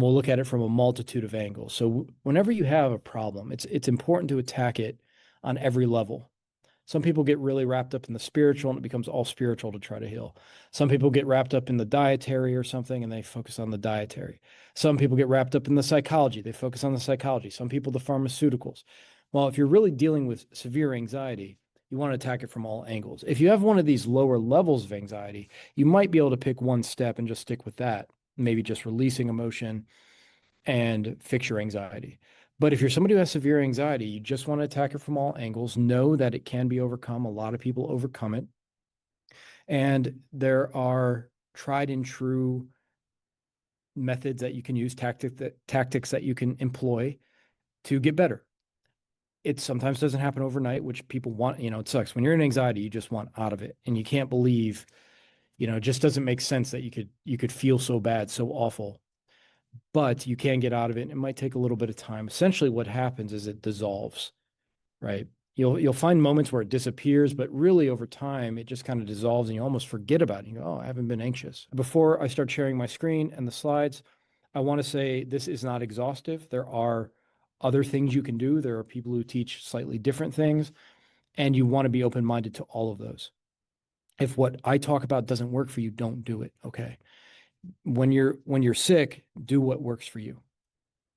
We'll look at it from a multitude of angles. So whenever you have a problem, it's important to attack it on every level. Some people get really wrapped up in the spiritual and it becomes all spiritual to try to heal. Some people get wrapped up in the dietary or something and they focus on the dietary. Some people get wrapped up in the psychology. They focus on the psychology. Some people, the pharmaceuticals. Well, if you're really dealing with severe anxiety, you want to attack it from all angles. If you have one of these lower levels of anxiety, you might be able to pick one step and just stick with that. Maybe just releasing emotion and fix your anxiety. But if you're somebody who has severe anxiety, you just want to attack it from all angles. Know that it can be overcome. A lot of people overcome it. And there are tried and true methods that you can use, tactics that you can employ to get better. It sometimes doesn't happen overnight, which people want, it sucks. When you're in anxiety, you just want out of it. And you can't believe, it just doesn't make sense that you could feel so bad, so awful, but you can get out of it. It might take a little bit of time. Essentially, what happens is it dissolves, right? You'll find moments where it disappears, but really over time, it just kind of dissolves and you almost forget about it. You go, oh, I haven't been anxious. Before I start sharing my screen and the slides, I want to say this is not exhaustive. There are other things you can do. There are people who teach slightly different things, and you want to be open-minded to all of those. If what I talk about doesn't work for you, don't do it, okay? When you're sick, do what works for you.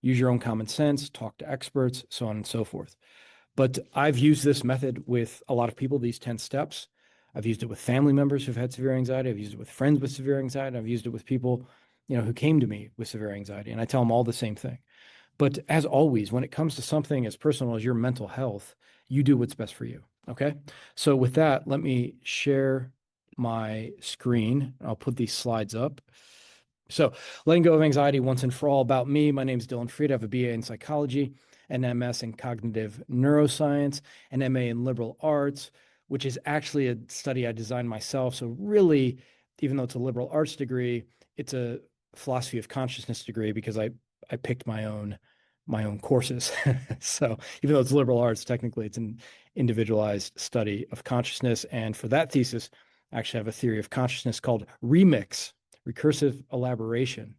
Use your own common sense, talk to experts, so on and so forth. But I've used this method with a lot of people, these 10 steps. I've used it with family members who've had severe anxiety. I've used it with friends with severe anxiety. I've used it with people, who came to me with severe anxiety, and I tell them all the same thing. But as always, when it comes to something as personal as your mental health, you do what's best for you, okay? So with that, let me share my screen. I'll put these slides up. So letting go of anxiety once and for all. About me, my name is Dillon Fried. I have a BA in psychology, an MS in cognitive neuroscience, an MA in liberal arts, which is actually a study I designed myself. So really, even though it's a liberal arts degree, it's a philosophy of consciousness degree because I picked my own courses. So even though it's liberal arts, technically it's an individualized study of consciousness. And for that thesis, I actually have a theory of consciousness called remix, recursive elaboration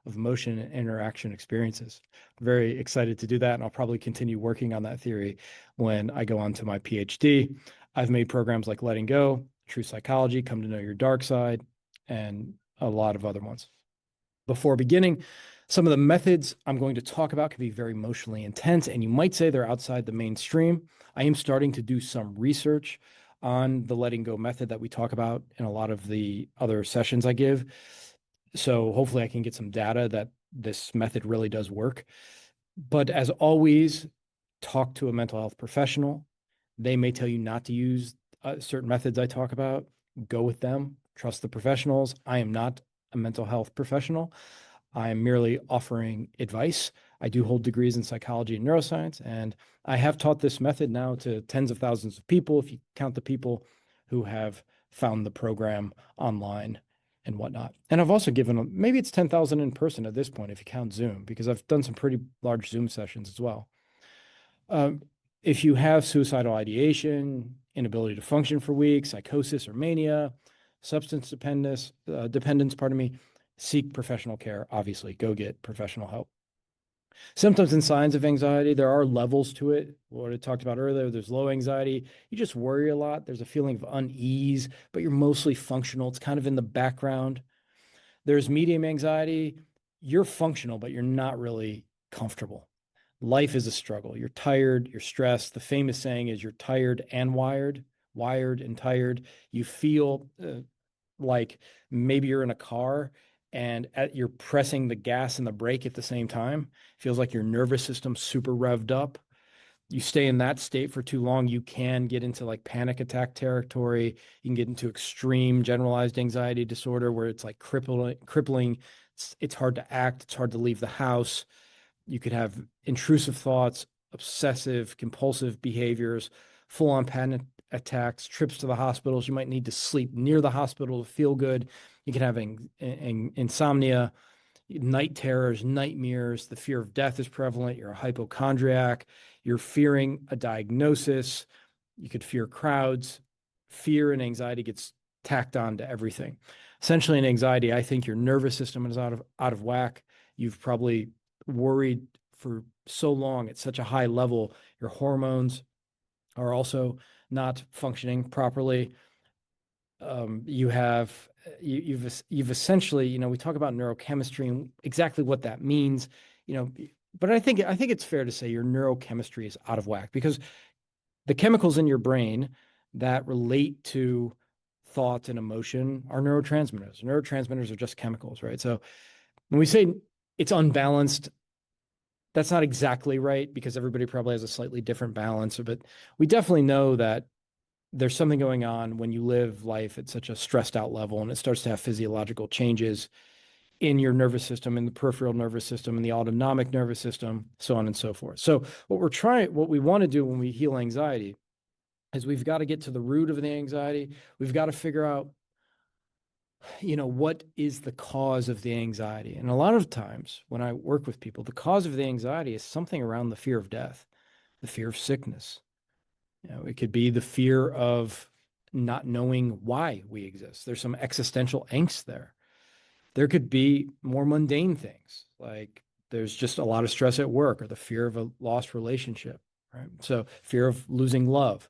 of motion and interaction experiences. I'm very excited to do that, and I'll probably continue working on that theory when I go on to my PhD. I've made programs like Letting Go, True Psychology, Come to Know Your Dark Side, and a lot of other ones. Before beginning, some of the methods I'm going to talk about can be very emotionally intense, and you might say they're outside the mainstream. I am starting to do some research on the letting go method that we talk about in a lot of the other sessions I give. So hopefully I can get some data that this method really does work. But as always, talk to a mental health professional. They may tell you not to use certain methods I talk about. Go with them. Trust the professionals. I am not a mental health professional. I am merely offering advice. I do hold degrees in psychology and neuroscience, and I have taught this method now to tens of thousands of people, if you count the people who have found the program online and whatnot. And I've also given them, maybe it's 10,000 in person at this point, if you count Zoom, because I've done some pretty large Zoom sessions as well. If you have suicidal ideation, inability to function for weeks, psychosis or mania, substance dependence, seek professional care. Obviously, go get professional help. Symptoms and signs of anxiety, there are levels to it. What I talked about earlier, there's low anxiety. You just worry a lot. There's a feeling of unease, but you're mostly functional. It's kind of in the background. There's medium anxiety. You're functional, but you're not really comfortable. Life is a struggle. You're tired, you're stressed. The famous saying is you're tired and wired and tired. You feel like maybe you're in a car and you're pressing the gas and the brake at the same time. Feels like your nervous system's super revved up. You stay in that state for too long, you can get into like panic attack territory. You can get into extreme generalized anxiety disorder where it's like crippling. It's hard to act. It's hard to leave the house. You could have intrusive thoughts, obsessive, compulsive behaviors, full-on panic attacks, trips to the hospitals. You might need to sleep near the hospital to feel good. You can have insomnia, night terrors, nightmares. The fear of death is prevalent. You're a hypochondriac. You're fearing a diagnosis. You could fear crowds. Fear and anxiety gets tacked on to everything. Essentially, in anxiety, I think your nervous system is out of whack. You've probably worried for so long at such a high level. Your hormones are also not functioning properly. You have you've essentially, we talk about neurochemistry and exactly what that means, you know, but I think it's fair to say your neurochemistry is out of whack because the chemicals in your brain that relate to thought and emotion are neurotransmitters. Neurotransmitters are just chemicals, right? So when we say it's unbalanced, that's not exactly right because everybody probably has a slightly different balance, but we definitely know that there's something going on when you live life at such a stressed out level and it starts to have physiological changes in your nervous system, in the peripheral nervous system, in the autonomic nervous system, so on and so forth. So what we want to do when we heal anxiety is we've got to get to the root of the anxiety. We've got to figure out, what is the cause of the anxiety? And a lot of times when I work with people, the cause of the anxiety is something around the fear of death, the fear of sickness. It could be the fear of not knowing why we exist. There's some existential angst there. There could be more mundane things, like there's just a lot of stress at work or the fear of a lost relationship, right? So fear of losing love.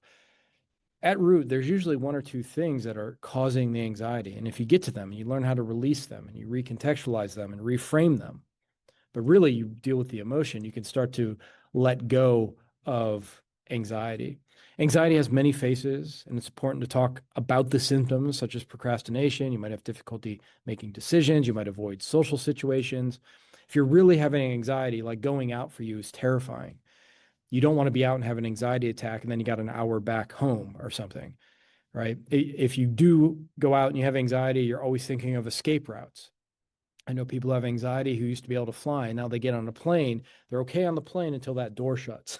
At root, there's usually one or two things that are causing the anxiety. And if you get to them, you learn how to release them and you recontextualize them and reframe them, but really you deal with the emotion, you can start to let go of anxiety. Anxiety has many faces, and it's important to talk about the symptoms, such as procrastination. You might have difficulty making decisions. You might avoid social situations. If you're really having anxiety, like going out for you is terrifying. You don't want to be out and have an anxiety attack, and then you got an hour back home or something, right? If you do go out and you have anxiety, you're always thinking of escape routes. I know people have anxiety who used to be able to fly, and now they get on a plane. They're okay on the plane until that door shuts.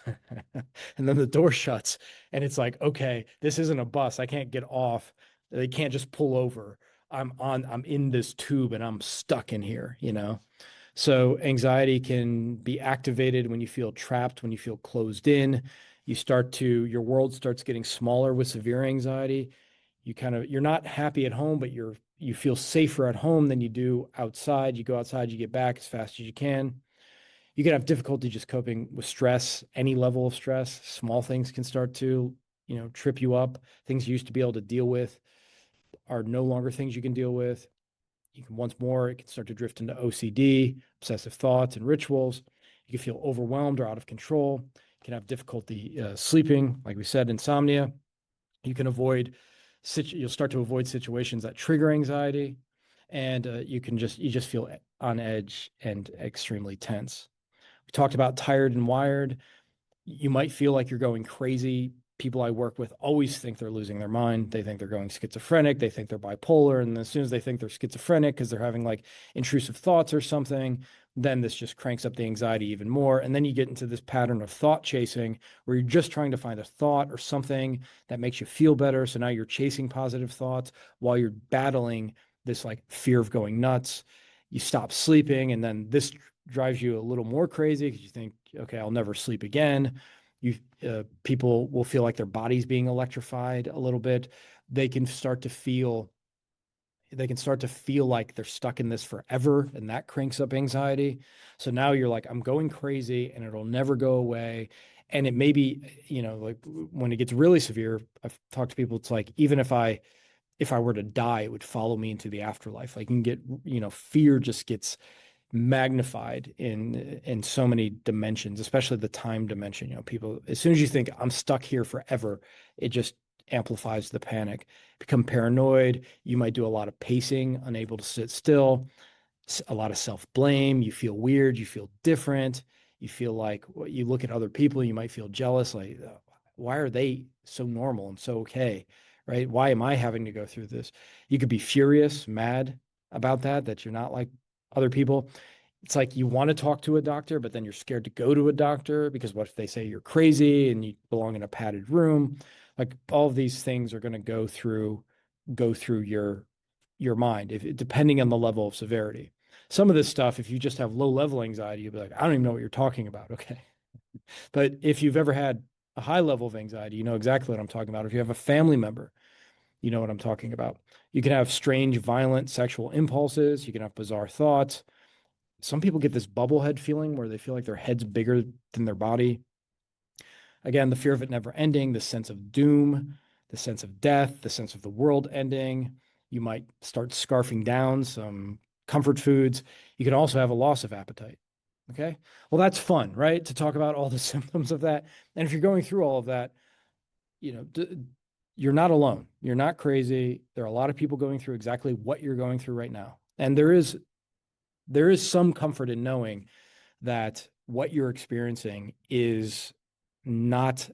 And then the door shuts, and it's like, okay, this isn't a bus. I can't get off. They can't just pull over. I'm in this tube and I'm stuck in here. So anxiety can be activated when you feel trapped, when you feel closed in. Your world starts getting smaller with severe anxiety. You're not happy at home, but you feel safer at home than you do outside. You go outside, you get back as fast as you can. You can have difficulty just coping with stress, any level of stress. Small things can start to, trip you up. Things you used to be able to deal with are no longer things you can deal with. Once more, it can start to drift into OCD, obsessive thoughts and rituals. You can feel overwhelmed or out of control. You can have difficulty sleeping, like we said, insomnia. You can you'll start to avoid situations that trigger anxiety, and you just feel on edge and extremely tense. We talked about tired and wired. You might feel like you're going crazy. People I work with always think they're losing their mind. They think they're going schizophrenic. They think they're bipolar. And as soon as they think they're schizophrenic because they're having like intrusive thoughts or something, then this just cranks up the anxiety even more. And then you get into this pattern of thought chasing where you're just trying to find a thought or something that makes you feel better. So now you're chasing positive thoughts while you're battling this like fear of going nuts. You stop sleeping, and then this drives you a little more crazy because you think, okay, I'll never sleep again. People will feel like their body's being electrified a little bit. They can start to feel like they're stuck in this forever, and that cranks up anxiety. So now you're like, I'm going crazy and it'll never go away. And it may be, like when it gets really severe, I've talked to people, it's like, even if I were to die, it would follow me into the afterlife. Like you can get, fear just gets magnified in so many dimensions, especially the time dimension. People, as soon as you think I'm stuck here forever, it just amplifies the panic. Become paranoid. You might do a lot of pacing, unable to sit still, a lot of self-blame. You feel weird. You feel different. You feel like you look at other people, you might feel jealous. Like, why are they so normal and so okay? Right? Why am I having to go through this? You could be furious, mad about that you're not like other people. It's like you want to talk to a doctor, but then you're scared to go to a doctor because what if they say you're crazy and you belong in a padded room? Like all of these things are going to go through your mind, depending on the level of severity. Some of this stuff, if you just have low level anxiety, you'll be like, I don't even know what you're talking about. Okay. But if you've ever had a high level of anxiety, you know exactly what I'm talking about. If you have a family member, you know what I'm talking about. You can have strange, violent sexual impulses. You can have bizarre thoughts. some people get this bubblehead feeling where they feel like their head's bigger than their body. Again, the fear of it never ending, the sense of doom, the sense of death, the sense of the world ending. You might start scarfing down some comfort foods. You can also have a loss of appetite. Okay. Well, that's fun, right? To talk about all the symptoms of that. And if you're going through all of that, you know, you're not alone. You're not crazy. There are a lot of people going through exactly what you're going through right now. And there is some comfort in knowing that what you're experiencing is not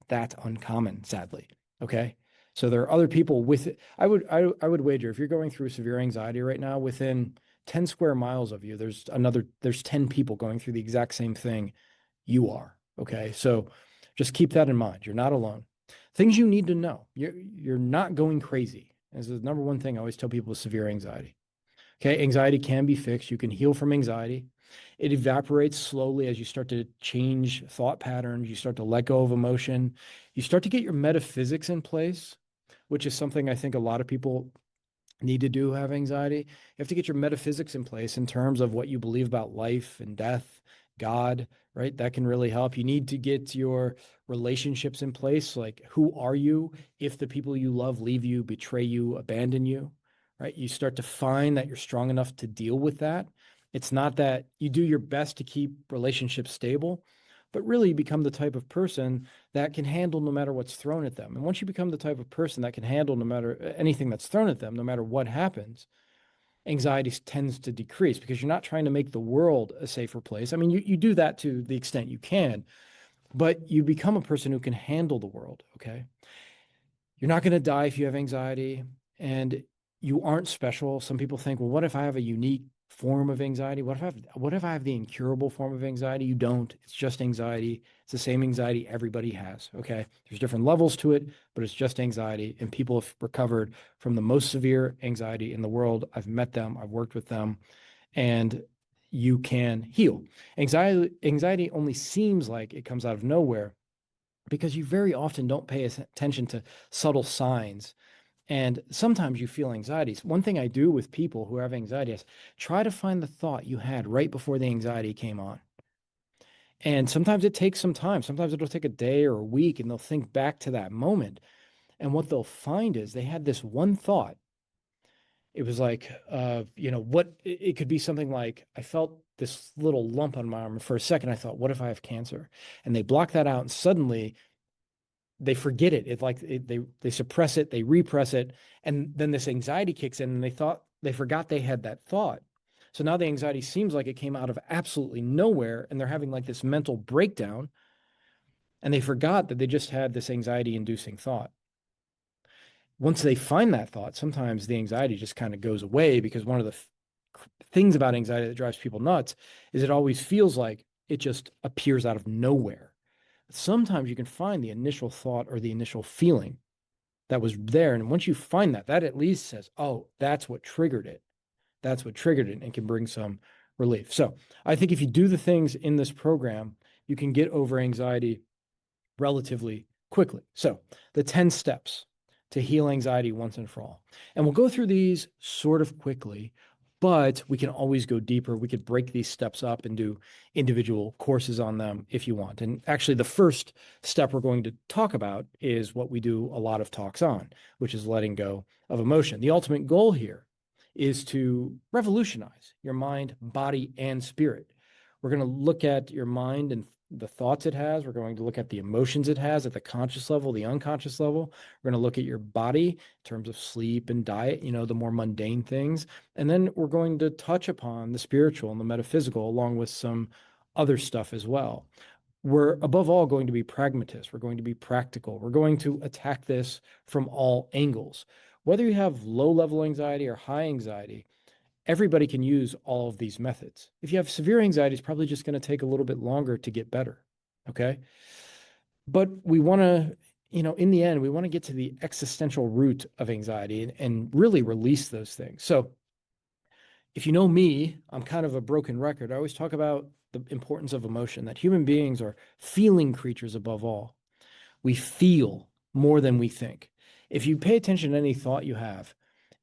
that uncommon, sadly. Okay. So there are other people with it. I would wager if you're going through severe anxiety right now, within 10 square miles of you, there's 10 people going through the exact same thing you are. Okay. So just keep that in mind. You're not alone. Things you need to know. You're not going crazy. This is the number one thing I always tell people with severe anxiety. Okay, anxiety can be fixed. You can heal from anxiety. It evaporates slowly as you start to change thought patterns. You start to let go of emotion. You start to get your metaphysics in place, which is something I think a lot of people need to do who have anxiety. You have to get your metaphysics in place in terms of what you believe about life and death, God, right? That can really help. You need to get your relationships in place. Like, who are you if the people you love leave you, betray you, abandon you, right? You start to find that you're strong enough to deal with that. It's not that you do your best to keep relationships stable, but really you become the type of person that can handle no matter what's thrown at them. And once you become the type of person that can handle no matter anything that's thrown at them, no matter what happens, anxiety tends to decrease because you're not trying to make the world a safer place. I mean, you do that to the extent you can, but you become a person who can handle the world. Okay. You're not going to die if you have anxiety, and you aren't special. Some people think, well, what if I have a unique form of anxiety? What if I have the incurable form of anxiety? You don't. It's just anxiety. It's the same anxiety everybody has. Okay. There's different levels to it, but it's just anxiety. And people have recovered from the most severe anxiety in the world. I've met them, I've worked with them, and you can heal. Anxiety only seems like it comes out of nowhere because you very often don't pay attention to subtle signs. And sometimes you feel anxieties. One thing I do with people who have anxiety is try to find the thought you had right before the anxiety came on. And sometimes it takes some time. Sometimes it'll take a day or a week, and they'll think back to that moment. And what they'll find is they had this one thought. It was like, what it could be something like, I felt this little lump on my arm. And for a second, I thought, what if I have cancer? And they block that out, and suddenly they forget it. They suppress it, they repress it, and then this anxiety kicks in, and they forgot they had that thought. So now the anxiety seems like it came out of absolutely nowhere, and they're having like this mental breakdown, and they forgot that they just had this anxiety-inducing thought. Once they find that thought, sometimes the anxiety just kind of goes away, because one of the things about anxiety that drives people nuts is it always feels like it just appears out of nowhere. Sometimes you can find the initial thought or the initial feeling that was there. And once you find that, that at least says, oh, that's what triggered it. That's what triggered it, and can bring some relief. So I think if you do the things in this program, you can get over anxiety relatively quickly. So the 10 steps to heal anxiety once and for all. And we'll go through these sort of quickly, but we can always go deeper. We could break these steps up and do individual courses on them if you want. And actually, the first step we're going to talk about is what we do a lot of talks on, which is letting go of emotion. The ultimate goal here is to revolutionize your mind, body, and spirit. We're going to look at your mind and the thoughts it has. We're going to look at the emotions it has at the conscious level, the unconscious level. We're going to look at your body in terms of sleep and diet, the more mundane things. And then we're going to touch upon the spiritual and the metaphysical, along with some other stuff as well. We're above all going to be pragmatists. We're going to be practical. We're going to attack this from all angles. Whether you have low-level anxiety or high anxiety, everybody can use all of these methods. If you have severe anxiety, it's probably just going to take a little bit longer to get better. Okay. But we want to, in the end, we want to get to the existential root of anxiety and really release those things. So if you know me, I'm kind of a broken record. I always talk about the importance of emotion, that human beings are feeling creatures above all. We feel more than we think. If you pay attention to any thought you have,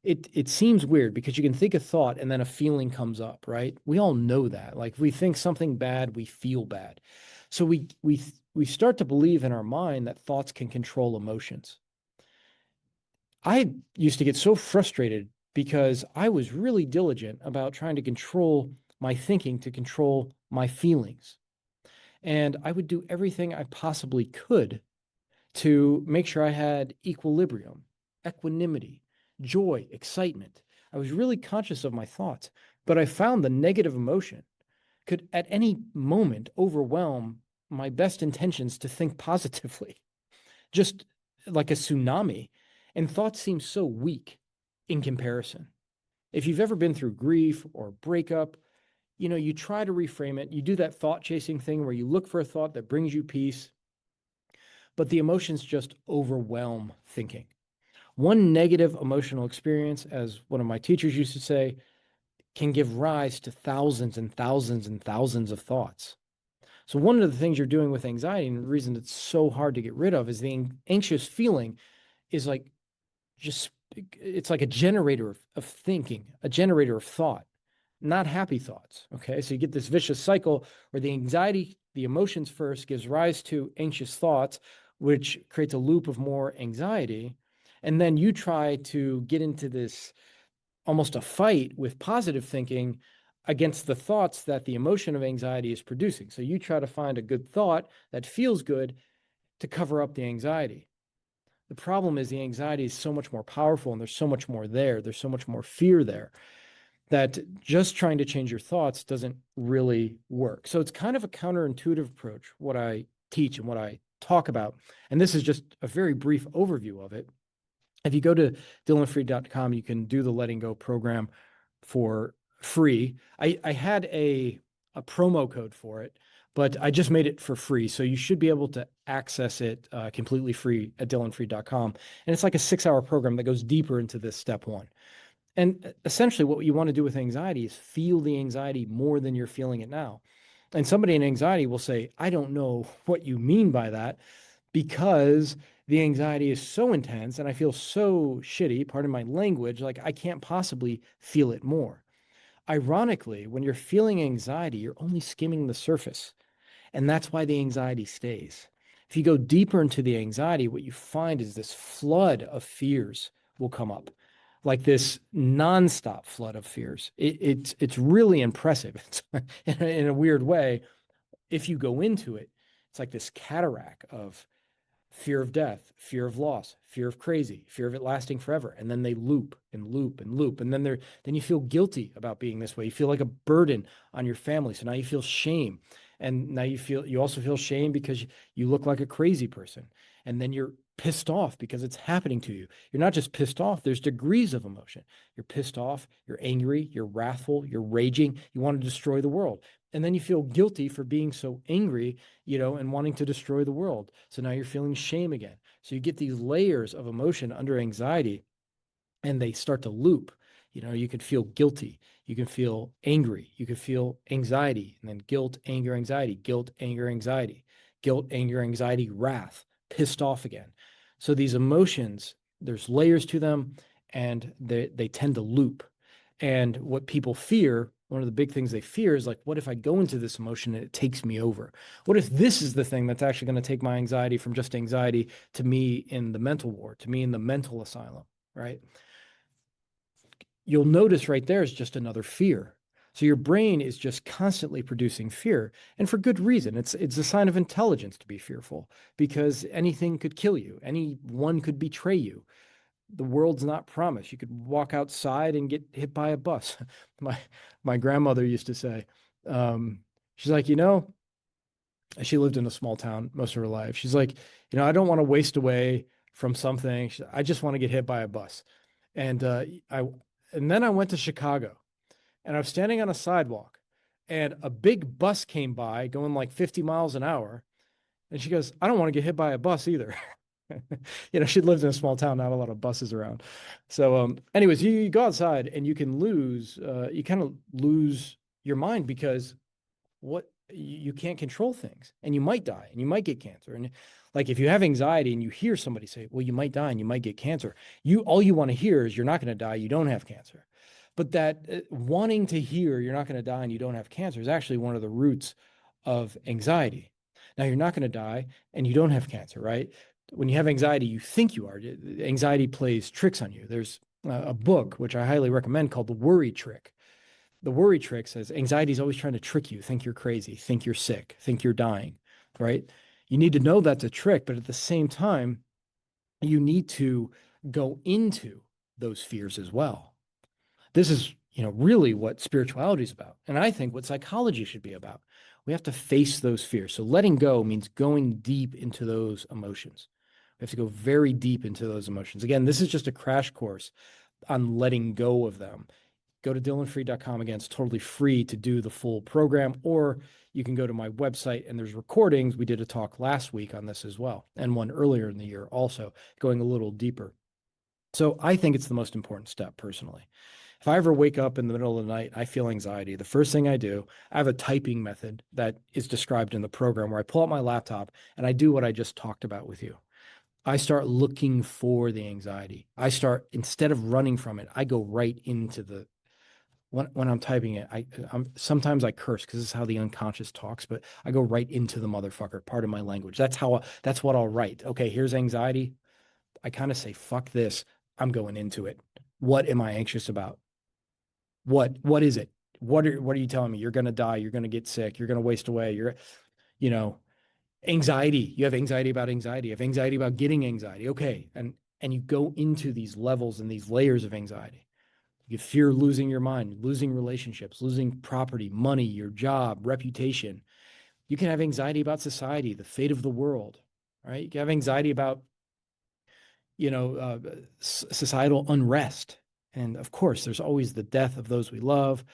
it seems weird because you can think a thought and then a feeling comes up, right? We all know that. Like if we think something bad, we feel bad. So we start to believe in our mind that thoughts can control emotions. I used to get so frustrated because I was really diligent about trying to control my thinking, to control my feelings. And I would do everything I possibly could to make sure I had equilibrium, equanimity, joy, excitement. I was really conscious of my thoughts, but I found the negative emotion could at any moment overwhelm my best intentions to think positively, just like a tsunami. And thoughts seem so weak in comparison. If you've ever been through grief or breakup, you try to reframe it. You do that thought chasing thing where you look for a thought that brings you peace, but the emotions just overwhelm thinking. One negative emotional experience, as one of my teachers used to say, can give rise to thousands and thousands and thousands of thoughts. So, one of the things you're doing with anxiety, and the reason it's so hard to get rid of, is the anxious feeling is like just, it's like a generator of thinking, a generator of thought, not happy thoughts. Okay. So, you get this vicious cycle where the anxiety, the emotions first gives rise to anxious thoughts, which creates a loop of more anxiety. And then you try to get into this almost a fight with positive thinking against the thoughts that the emotion of anxiety is producing. So you try to find a good thought that feels good to cover up the anxiety. The problem is the anxiety is so much more powerful and there's so much more there. There's so much more fear there that just trying to change your thoughts doesn't really work. So it's kind of a counterintuitive approach, what I teach and what I talk about. And this is just a very brief overview of it. If you go to dillonfree.com, you can do the Letting Go program for free. I had a promo code for it, but I just made it for free. So you should be able to access it completely free at dillonfree.com. And it's like a 6-hour program that goes deeper into this step one. And essentially, what you want to do with anxiety is feel the anxiety more than you're feeling it now. And somebody in anxiety will say, I don't know what you mean by that, because the anxiety is so intense and I feel so shitty, pardon my language, like I can't possibly feel it more. Ironically, when you're feeling anxiety, you're only skimming the surface. And that's why the anxiety stays. If you go deeper into the anxiety, what you find is this flood of fears will come up, like this nonstop flood of fears. It's really impressive. It's, in a weird way, if you go into it, it's like this cataract of fear of death, fear of loss, fear of crazy, fear of it lasting forever. And then they loop and loop and loop. And then you feel guilty about being this way. You feel like a burden on your family. So now you feel shame. And now you also feel shame because you look like a crazy person. And then you're pissed off because it's happening to you. You're not just pissed off, there's degrees of emotion. You're pissed off, you're angry, you're wrathful, you're raging, you want to destroy the world. And then you feel guilty for being so angry, and wanting to destroy the world. So now you're feeling shame again. So you get these layers of emotion under anxiety and they start to loop. You could feel guilty, you can feel angry, you could feel anxiety, and then guilt, anger, anxiety, guilt, anger, anxiety, guilt, anger, anxiety, wrath, pissed off again. So these emotions, there's layers to them and they tend to loop. And what people fear, one of the big things they fear is like, what if I go into this emotion and it takes me over? What if this is the thing that's actually going to take my anxiety from just anxiety to me in the mental ward, to me in the mental asylum, right? You'll notice right there is just another fear. So your brain is just constantly producing fear, and for good reason. It's a sign of intelligence to be fearful because anything could kill you. Anyone could betray you. The world's not promised. You could walk outside and get hit by a bus. My grandmother used to say, she's like, she lived in a small town most of her life. She's like, I don't want to waste away from something. I just want to get hit by a bus. And and then I went to Chicago and I was standing on a sidewalk and a big bus came by going like 50 miles an hour. And she goes, I don't want to get hit by a bus either. She lived in a small town, not a lot of buses around. So, anyways, you go outside and you can you kind of lose your mind because you can't control things, and you might die and you might get cancer. And like if you have anxiety and you hear somebody say, well, you might die and you might get cancer, all you want to hear is you're not going to die, you don't have cancer. But that wanting to hear you're not going to die and you don't have cancer is actually one of the roots of anxiety. Now, you're not going to die and you don't have cancer, right? When you have anxiety, you think you are. Anxiety plays tricks on you. There's a book, which I highly recommend, called The Worry Trick. The worry trick says anxiety is always trying to trick you, think you're crazy, think you're sick, think you're dying, right? You need to know that's a trick, but at the same time, you need to go into those fears as well. This is, really what spirituality is about. And I think what psychology should be about. We have to face those fears. So letting go means going deep into those emotions. We have to go very deep into those emotions. Again, this is just a crash course on letting go of them. Go to dillonfree.com. Again, it's totally free to do the full program, or you can go to my website and there's recordings. We did a talk last week on this as well, and one earlier in the year also, going a little deeper. So I think it's the most important step personally. If I ever wake up in the middle of the night, I feel anxiety, the first thing I do, I have a typing method that is described in the program where I pull out my laptop and I do what I just talked about with you. I start looking for the anxiety. Instead of running from it, I go right into when I'm typing it, sometimes I curse because this is how the unconscious talks, but I go right into the motherfucker, part of my language. That's what I'll write. Okay, here's anxiety. I kind of say, fuck this. I'm going into it. What am I anxious about? What is it? What are you telling me? You're going to die. You're going to get sick. You're going to waste away. You know, anxiety. You have anxiety about anxiety. You have anxiety about getting anxiety. Okay. And you go into these levels and these layers of anxiety. You fear losing your mind, losing relationships, losing property, money, your job, reputation. You can have anxiety about society, the fate of the world, right? You can have anxiety about, societal unrest. And of course, there's always the death of those we love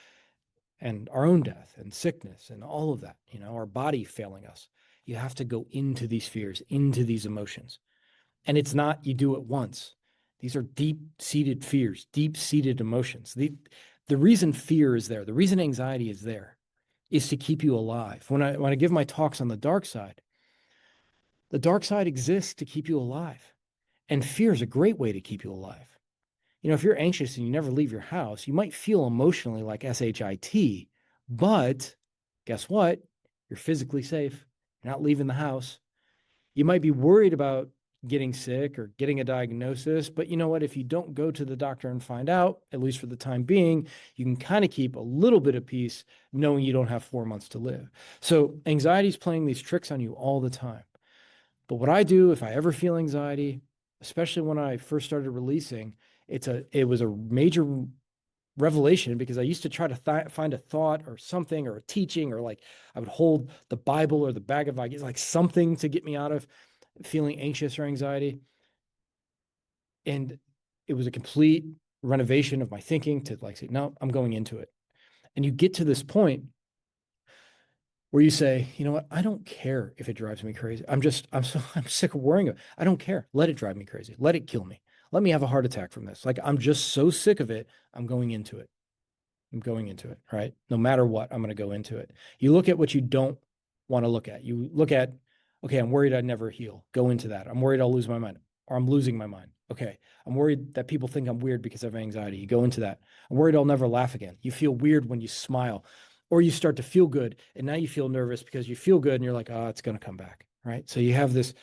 and our own death and sickness and all of that, our body failing us. You have to go into these fears, into these emotions. And it's not you do it once. These are deep-seated fears, deep-seated emotions. The reason fear is there, the reason anxiety is there, is to keep you alive. When I give my talks on the dark side exists to keep you alive. And fear is a great way to keep you alive. If you're anxious and you never leave your house, you might feel emotionally like SHIT, but guess what? You're physically safe. You're not leaving the house. You might be worried about getting sick or getting a diagnosis, but you know what? If you don't go to the doctor and find out, at least for the time being, you can kind of keep a little bit of peace knowing you don't have 4 months to live. So anxiety is playing these tricks on you all the time. But what I do if I ever feel anxiety, especially when I first started releasing, it was a major revelation because I used to try to find a thought or something or a teaching, or like I would hold the Bible or the Bhagavad Gita, like something to get me out of feeling anxious or anxiety. And it was a complete renovation of my thinking to like say, no, I'm going into it. And you get to this point where you say, you know what? I don't care if it drives me crazy. I'm sick of worrying. I don't care. Let it drive me crazy. Let it kill me. Let me have a heart attack from this. Like, I'm just so sick of it. I'm going into it. I'm going into it, right? No matter what, I'm going to go into it. You look at what you don't want to look at. You look at, okay, I'm worried I'd never heal. Go into that. I'm worried I'll lose my mind, or I'm losing my mind. Okay, I'm worried that people think I'm weird because I have anxiety. You go into that. I'm worried I'll never laugh again. You feel weird when you smile, or you start to feel good, and now you feel nervous because you feel good and you're like, oh, it's going to come back, right? So you have this,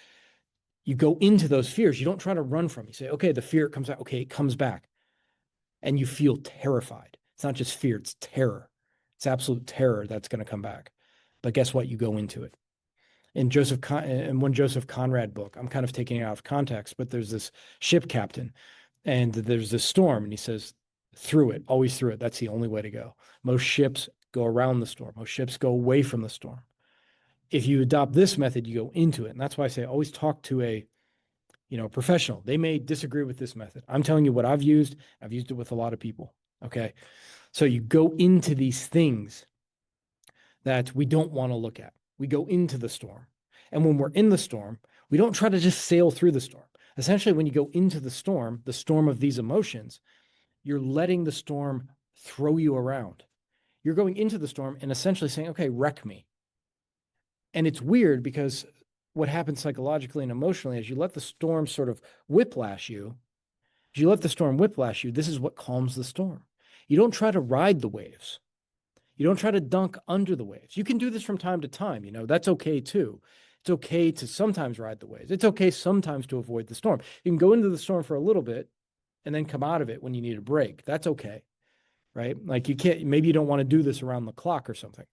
you go into those fears. You don't try to run from it. You say, okay, the fear comes out. Okay, it comes back. And you feel terrified. It's not just fear, it's terror. It's absolute terror that's going to come back. But guess what? You go into it. In one Joseph Conrad book, I'm kind of taking it out of context, but there's this ship captain and there's this storm, and he says, through it, always through it. That's the only way to go. Most ships go around the storm. Most ships go away from the storm. If you adopt this method, you go into it. And that's why I say always talk to a professional. They may disagree with this method. I'm telling you what I've used. I've used it with a lot of people. Okay. So you go into these things that we don't want to look at. We go into the storm. And when we're in the storm, we don't try to just sail through the storm. Essentially, when you go into the storm of these emotions, you're letting the storm throw you around. You're going into the storm and essentially saying, okay, wreck me. And it's weird because what happens psychologically and emotionally is you let the storm sort of whiplash you. As you let the storm whiplash you, this is what calms the storm. You don't try to ride the waves. You don't try to dunk under the waves. You can do this from time to time. That's okay too. It's okay to sometimes ride the waves. It's okay sometimes to avoid the storm. You can go into the storm for a little bit and then come out of it when you need a break. That's okay, right? Like you can't, maybe you don't want to do this around the clock or something.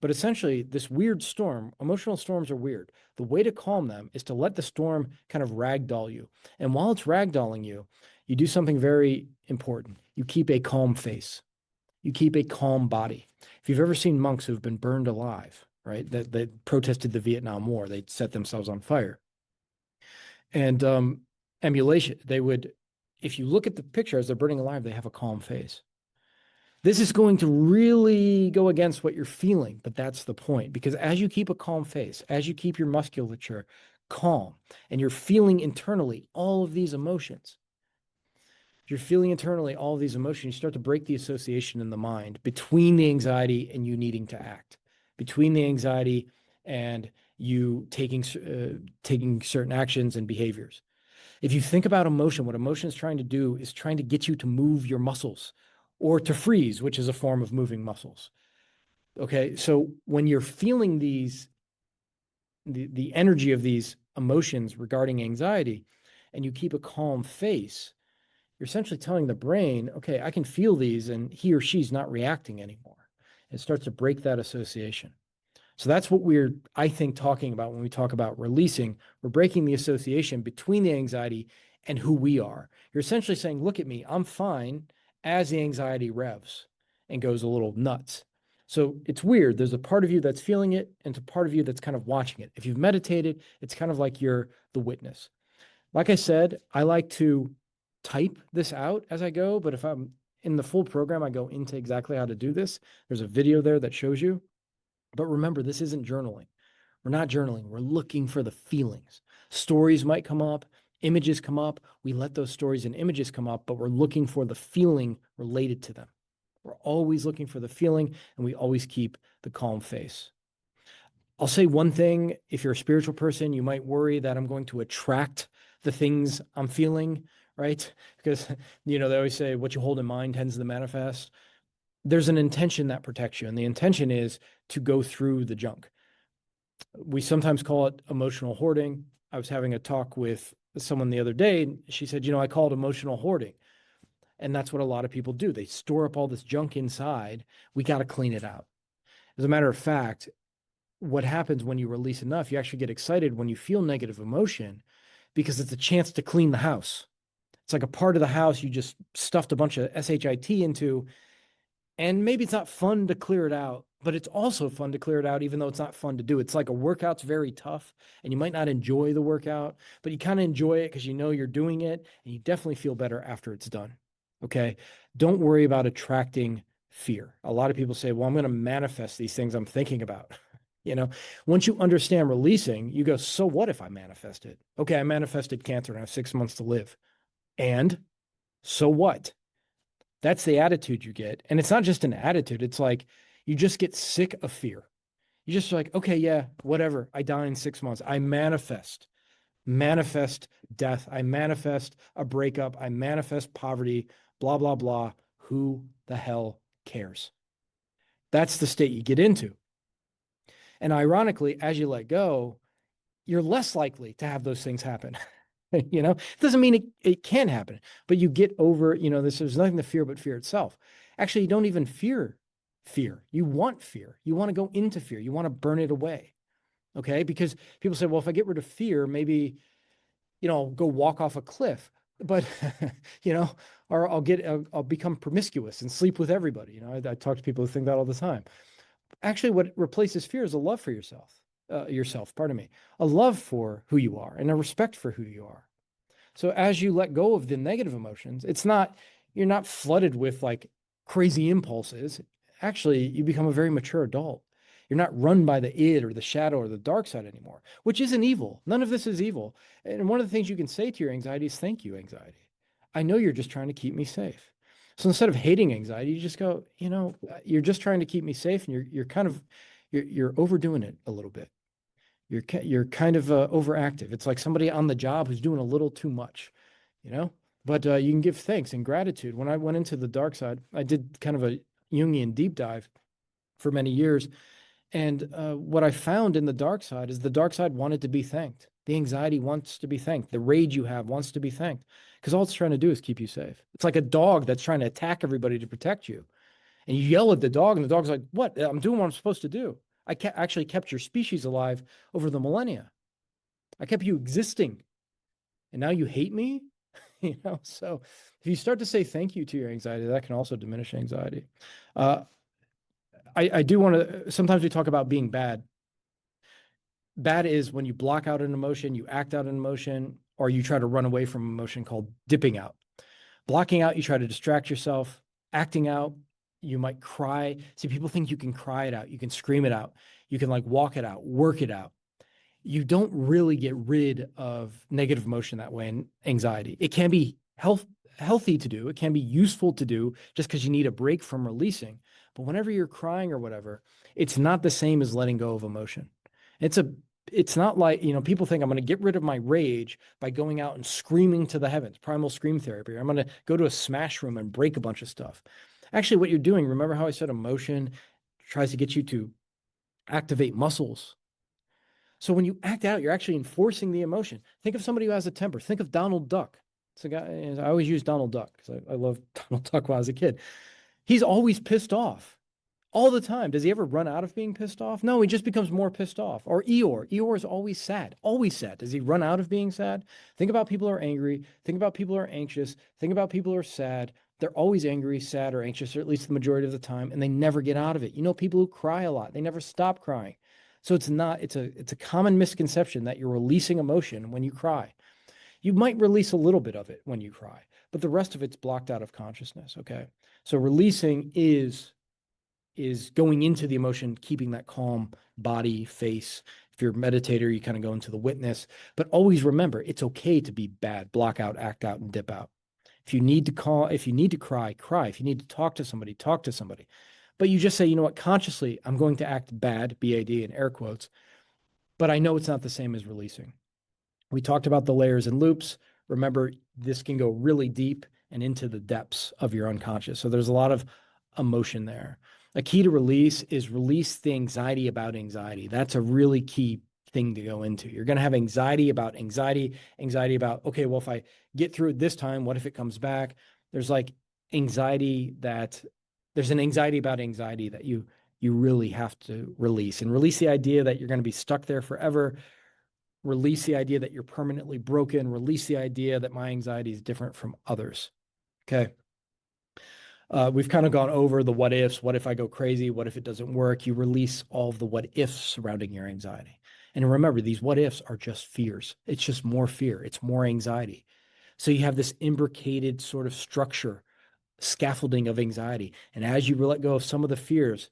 But essentially, this weird storm, emotional storms are weird. The way to calm them is to let the storm kind of ragdoll you. And while it's ragdolling you, you do something very important. You keep a calm face. You keep a calm body. If you've ever seen monks who've been burned alive, right, that protested the Vietnam War, they set themselves on fire. And emulation, if you look at the picture as they're burning alive, they have a calm face. This is going to really go against what you're feeling, but that's the point. Because as you keep a calm face, as you keep your musculature calm, and you're feeling internally all of these emotions, you start to break the association in the mind between the anxiety and you needing to act, between the anxiety and you taking certain actions and behaviors. If you think about emotion, what emotion is trying to do is trying to get you to move your muscles or to freeze, which is a form of moving muscles. Okay, so when you're feeling the energy of these emotions regarding anxiety, and you keep a calm face, you're essentially telling the brain, okay, I can feel these, and he or she's not reacting anymore. It starts to break that association. So that's what we're, I think, talking about when we talk about releasing. We're breaking the association between the anxiety and who we are. You're essentially saying, look at me, I'm fine, as the anxiety revs and goes a little nuts. So it's weird. There's a part of you that's feeling it, and a part of you that's kind of watching it. If you've meditated, it's kind of like you're the witness. Like I said, I like to type this out as I go, but if I'm in the full program, I go into exactly how to do this. There's a video there that shows you. But remember, this isn't journaling. We're not journaling. We're looking for the feelings. Stories might come up, images come up. We let those stories and images come up, but we're looking for the feeling related to them. We're always looking for the feeling, and we always keep the calm face. I'll say one thing. If you're a spiritual person, you might worry that I'm going to attract the things I'm feeling, right? Because, they always say what you hold in mind tends to manifest. There's an intention that protects you, and the intention is to go through the junk. We sometimes call it emotional hoarding. I was having a talk with someone the other day, and she said, I call it emotional hoarding. And that's what a lot of people do. They store up all this junk inside. We got to clean it out. As a matter of fact, what happens when you release enough, you actually get excited when you feel negative emotion because it's a chance to clean the house. It's like a part of the house you just stuffed a bunch of shit into. And maybe it's not fun to clear it out, but it's also fun to clear it out, even though it's not fun to do. It's like a workout's very tough, and you might not enjoy the workout, but you kind of enjoy it because you know you're doing it, and you definitely feel better after it's done. Okay? Don't worry about attracting fear. A lot of people say, well, I'm going to manifest these things I'm thinking about. Once you understand releasing, you go, so what if I manifest it? Okay, I manifested cancer and I have 6 months to live. And so what? That's the attitude you get. And it's not just an attitude. It's like you just get sick of fear. You just like, okay, yeah, whatever. I die in 6 months. I manifest death. I manifest a breakup. I manifest poverty, blah, blah, blah. Who the hell cares? That's the state you get into. And ironically, as you let go, you're less likely to have those things happen. It doesn't mean it can happen, but you get over, there's nothing to fear but fear itself. Actually, you don't even fear fear. You want fear. You want to go into fear. You want to burn it away. Okay. Because people say, well, if I get rid of fear, maybe, I'll go walk off a cliff, but, or I'll become promiscuous and sleep with everybody. I talk to people who think that all the time. Actually, what replaces fear is a love for yourself, pardon me, a love for who you are and a respect for who you are. So as you let go of the negative emotions, you're not flooded with like crazy impulses. Actually, you become a very mature adult. You're not run by the id or the shadow or the dark side anymore, which isn't evil. None of this is evil. And one of the things you can say to your anxiety is, thank you, anxiety. I know you're just trying to keep me safe. So instead of hating anxiety, you just go, you're just trying to keep me safe, and you're overdoing it a little bit. you're kind of overactive. It's like somebody on the job who's doing a little too much, you know? But you can give thanks and gratitude. When I went into the dark side, I did kind of a Jungian deep dive for many years. And what I found in the dark side is the dark side wanted to be thanked. The anxiety wants to be thanked. The rage you have wants to be thanked because all it's trying to do is keep you safe. It's like a dog that's trying to attack everybody to protect you. And you yell at the dog, and the dog's like, "What? I'm doing what I'm supposed to do. Actually kept your species alive over the millennia. I kept you existing. And now you hate me?" So if you start to say thank you to your anxiety, that can also diminish anxiety. Uh, I do want to, sometimes we talk about being bad. Bad is when you block out an emotion, you act out an emotion, or you try to run away from emotion, called dipping out. Blocking out, you try to distract yourself. Acting out, you might cry. See, people think you can cry it out. You can scream it out. You can like walk it out, work it out. You don't really get rid of negative emotion that way and anxiety. It can be healthy to do. It can be useful to do just because you need a break from releasing. But whenever you're crying or whatever, it's not the same as letting go of emotion. It's not like, people think I'm going to get rid of my rage by going out and screaming to the heavens, primal scream therapy. Or I'm going to go to a smash room and break a bunch of stuff. Actually, what you're doing, remember how I said emotion tries to get you to activate muscles. So when you act out, you're actually enforcing the emotion. Think of somebody who has a temper. Think of Donald Duck. It's a guy, I always use Donald Duck because I loved Donald Duck when I was a kid. He's always pissed off all the time. Does he ever run out of being pissed off? No, he just becomes more pissed off. Or Eeyore. Eeyore is always sad, always sad. Does he run out of being sad? Think about people who are angry. Think about people who are anxious. Think about people who are sad. They're always angry, sad, or anxious, or at least the majority of the time, and they never get out of it. People who cry a lot, they never stop crying. So it's a common misconception that you're releasing emotion when you cry. You might release a little bit of it when you cry, but the rest of it's blocked out of consciousness, okay? So releasing is going into the emotion, keeping that calm body, face. If you're a meditator, you kind of go into the witness, but always remember, it's okay to be bad, block out, act out, and dip out. If you need to cry, cry. If you need to talk to somebody, talk to somebody. But you just say, you know what, consciously, I'm going to act bad, B-A-D in air quotes, but I know it's not the same as releasing. We talked about the layers and loops. Remember, this can go really deep and into the depths of your unconscious. So there's a lot of emotion there. A key to release is release the anxiety about anxiety. That's a really key thing to go into. You're going to have anxiety about anxiety about, okay, well, if I get through it this time, what if it comes back? There's an anxiety about anxiety that you really have to release, and release the idea that you're going to be stuck there forever. Release the idea that you're permanently broken. Release the idea that my anxiety is different from others. Okay. We've kind of gone over the what ifs. What if I go crazy? What if it doesn't work? You release all of the what ifs surrounding your anxiety. And remember, these what ifs are just fears. It's just more fear. It's more anxiety. So you have this imbricated sort of structure, scaffolding of anxiety. And as you let go of some of the fears,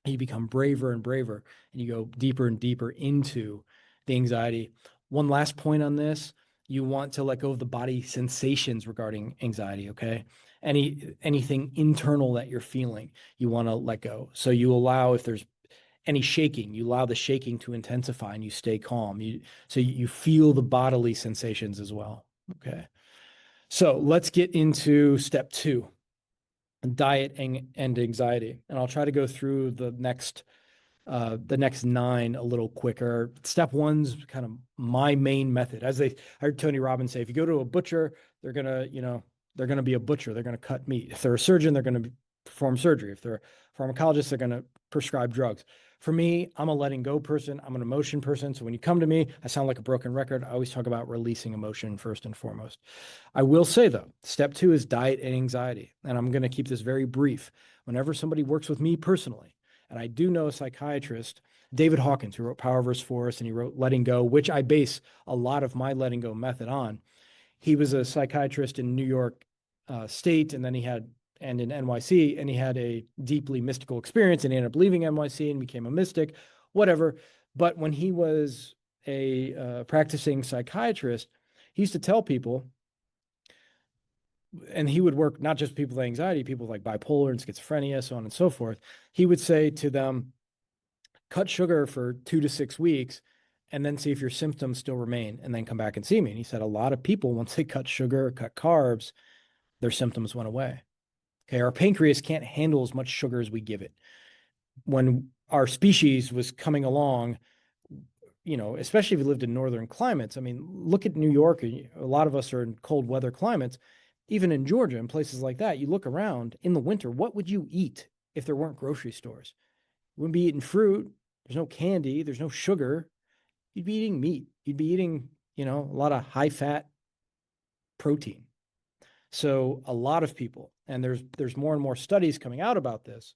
you become braver and braver, and you go deeper and deeper into the anxiety. One last point on this, you want to let go of the body sensations regarding anxiety, okay? Anything internal that you're feeling, you want to let go. So you allow, if there's any shaking, you allow the shaking to intensify and you stay calm. So you feel the bodily sensations as well, okay? So let's get into step 2, diet and anxiety. And I'll try to go through the next 9 a little quicker. Step 1's kind of my main method. I heard Tony Robbins say, if you go to a butcher, they're gonna be a butcher. They're gonna cut meat. If they're a surgeon, they're gonna perform surgery. If they're a pharmacologist, they're gonna prescribe drugs. For me, I'm a letting go person. I'm an emotion person. So when you come to me, I sound like a broken record. I always talk about releasing emotion first and foremost. I will say though, step 2 is diet and anxiety. And I'm going to keep this very brief. Whenever somebody works with me personally, and I do know a psychiatrist, David Hawkins, who wrote Power vs. Force, and he wrote Letting Go, which I base a lot of my letting go method on. He was a psychiatrist in New York State, and then in NYC, and he had a deeply mystical experience, and he ended up leaving NYC and became a mystic, whatever. But when he was a practicing psychiatrist, he used to tell people, and he would work not just people with anxiety, people like bipolar and schizophrenia, so on and so forth. He would say to them, cut sugar for 2 to 6 weeks and then see if your symptoms still remain, and then come back and see me. And he said a lot of people, once they cut sugar, cut carbs, their symptoms went away. Okay, our pancreas can't handle as much sugar as we give it. When our species was coming along, especially if we lived in northern climates. I mean, look at New York. A lot of us are in cold weather climates. Even in Georgia and places like that, you look around in the winter, what would you eat if there weren't grocery stores? You wouldn't be eating fruit. There's no candy. There's no sugar. You'd be eating meat. You'd be eating, a lot of high fat protein. So a lot of people, and there's more and more studies coming out about this.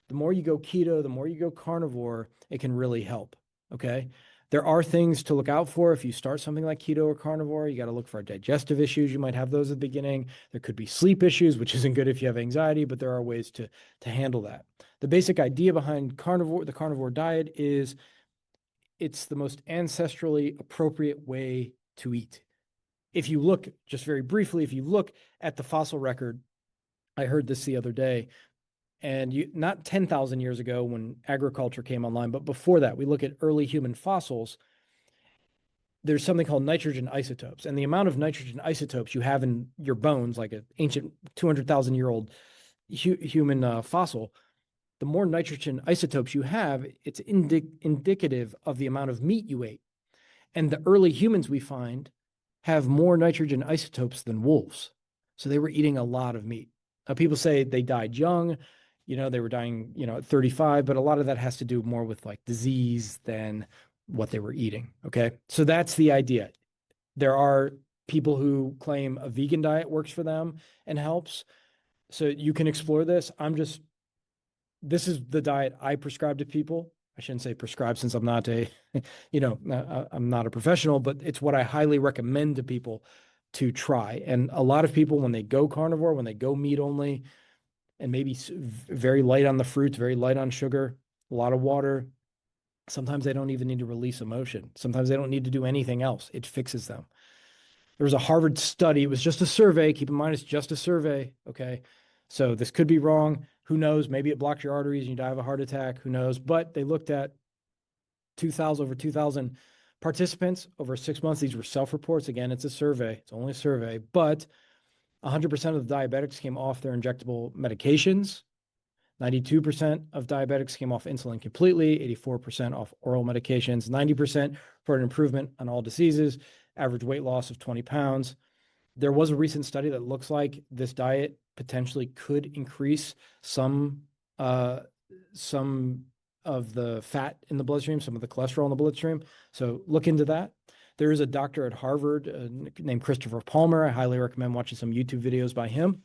The more you go keto, the more you go carnivore, it can really help. Okay. There are things to look out for if you start something like keto or carnivore. You got to look for digestive issues. You might have those at the beginning. There could be sleep issues, which isn't good if you have anxiety, but there are ways to handle that. The basic idea behind the carnivore diet is it's the most ancestrally appropriate way to eat. If you look, just very briefly, if you look at the fossil record, I heard this the other day, and not 10,000 years ago when agriculture came online, but before that, we look at early human fossils. There's something called nitrogen isotopes, and the amount of nitrogen isotopes you have in your bones, like an ancient 200,000-year-old human fossil, the more nitrogen isotopes you have, it's indicative of the amount of meat you ate. And the early humans we find have more nitrogen isotopes than wolves. So they were eating a lot of meat. Now, people say they died young, they were dying, at 35, but a lot of that has to do more with like disease than what they were eating. Okay. So that's the idea. There are people who claim a vegan diet works for them and helps. So you can explore this. This is the diet I prescribe to people. I shouldn't say prescribe since I'm not I'm not a professional, but it's what I highly recommend to people to try. And a lot of people, when they go carnivore, when they go meat only, and maybe very light on the fruits, very light on sugar, a lot of water, sometimes they don't even need to release emotion. Sometimes they don't need to do anything else. It fixes them. There was a Harvard study. It was just a survey. Keep in mind, it's just a survey. Okay. So this could be wrong. Who knows? Maybe it blocked your arteries and you die of a heart attack. Who knows? But they looked at over 2,000 participants over 6 months. These were self-reports. Again, it's a survey. It's only a survey. But 100% of the diabetics came off their injectable medications. 92% of diabetics came off insulin completely, 84% off oral medications, 90% for an improvement on all diseases, average weight loss of 20 pounds. There was a recent study that looks like this diet potentially could increase some of the fat in the bloodstream, some of the cholesterol in the bloodstream. So look into that. There is a doctor at Harvard named Christopher Palmer. I highly recommend watching some YouTube videos by him.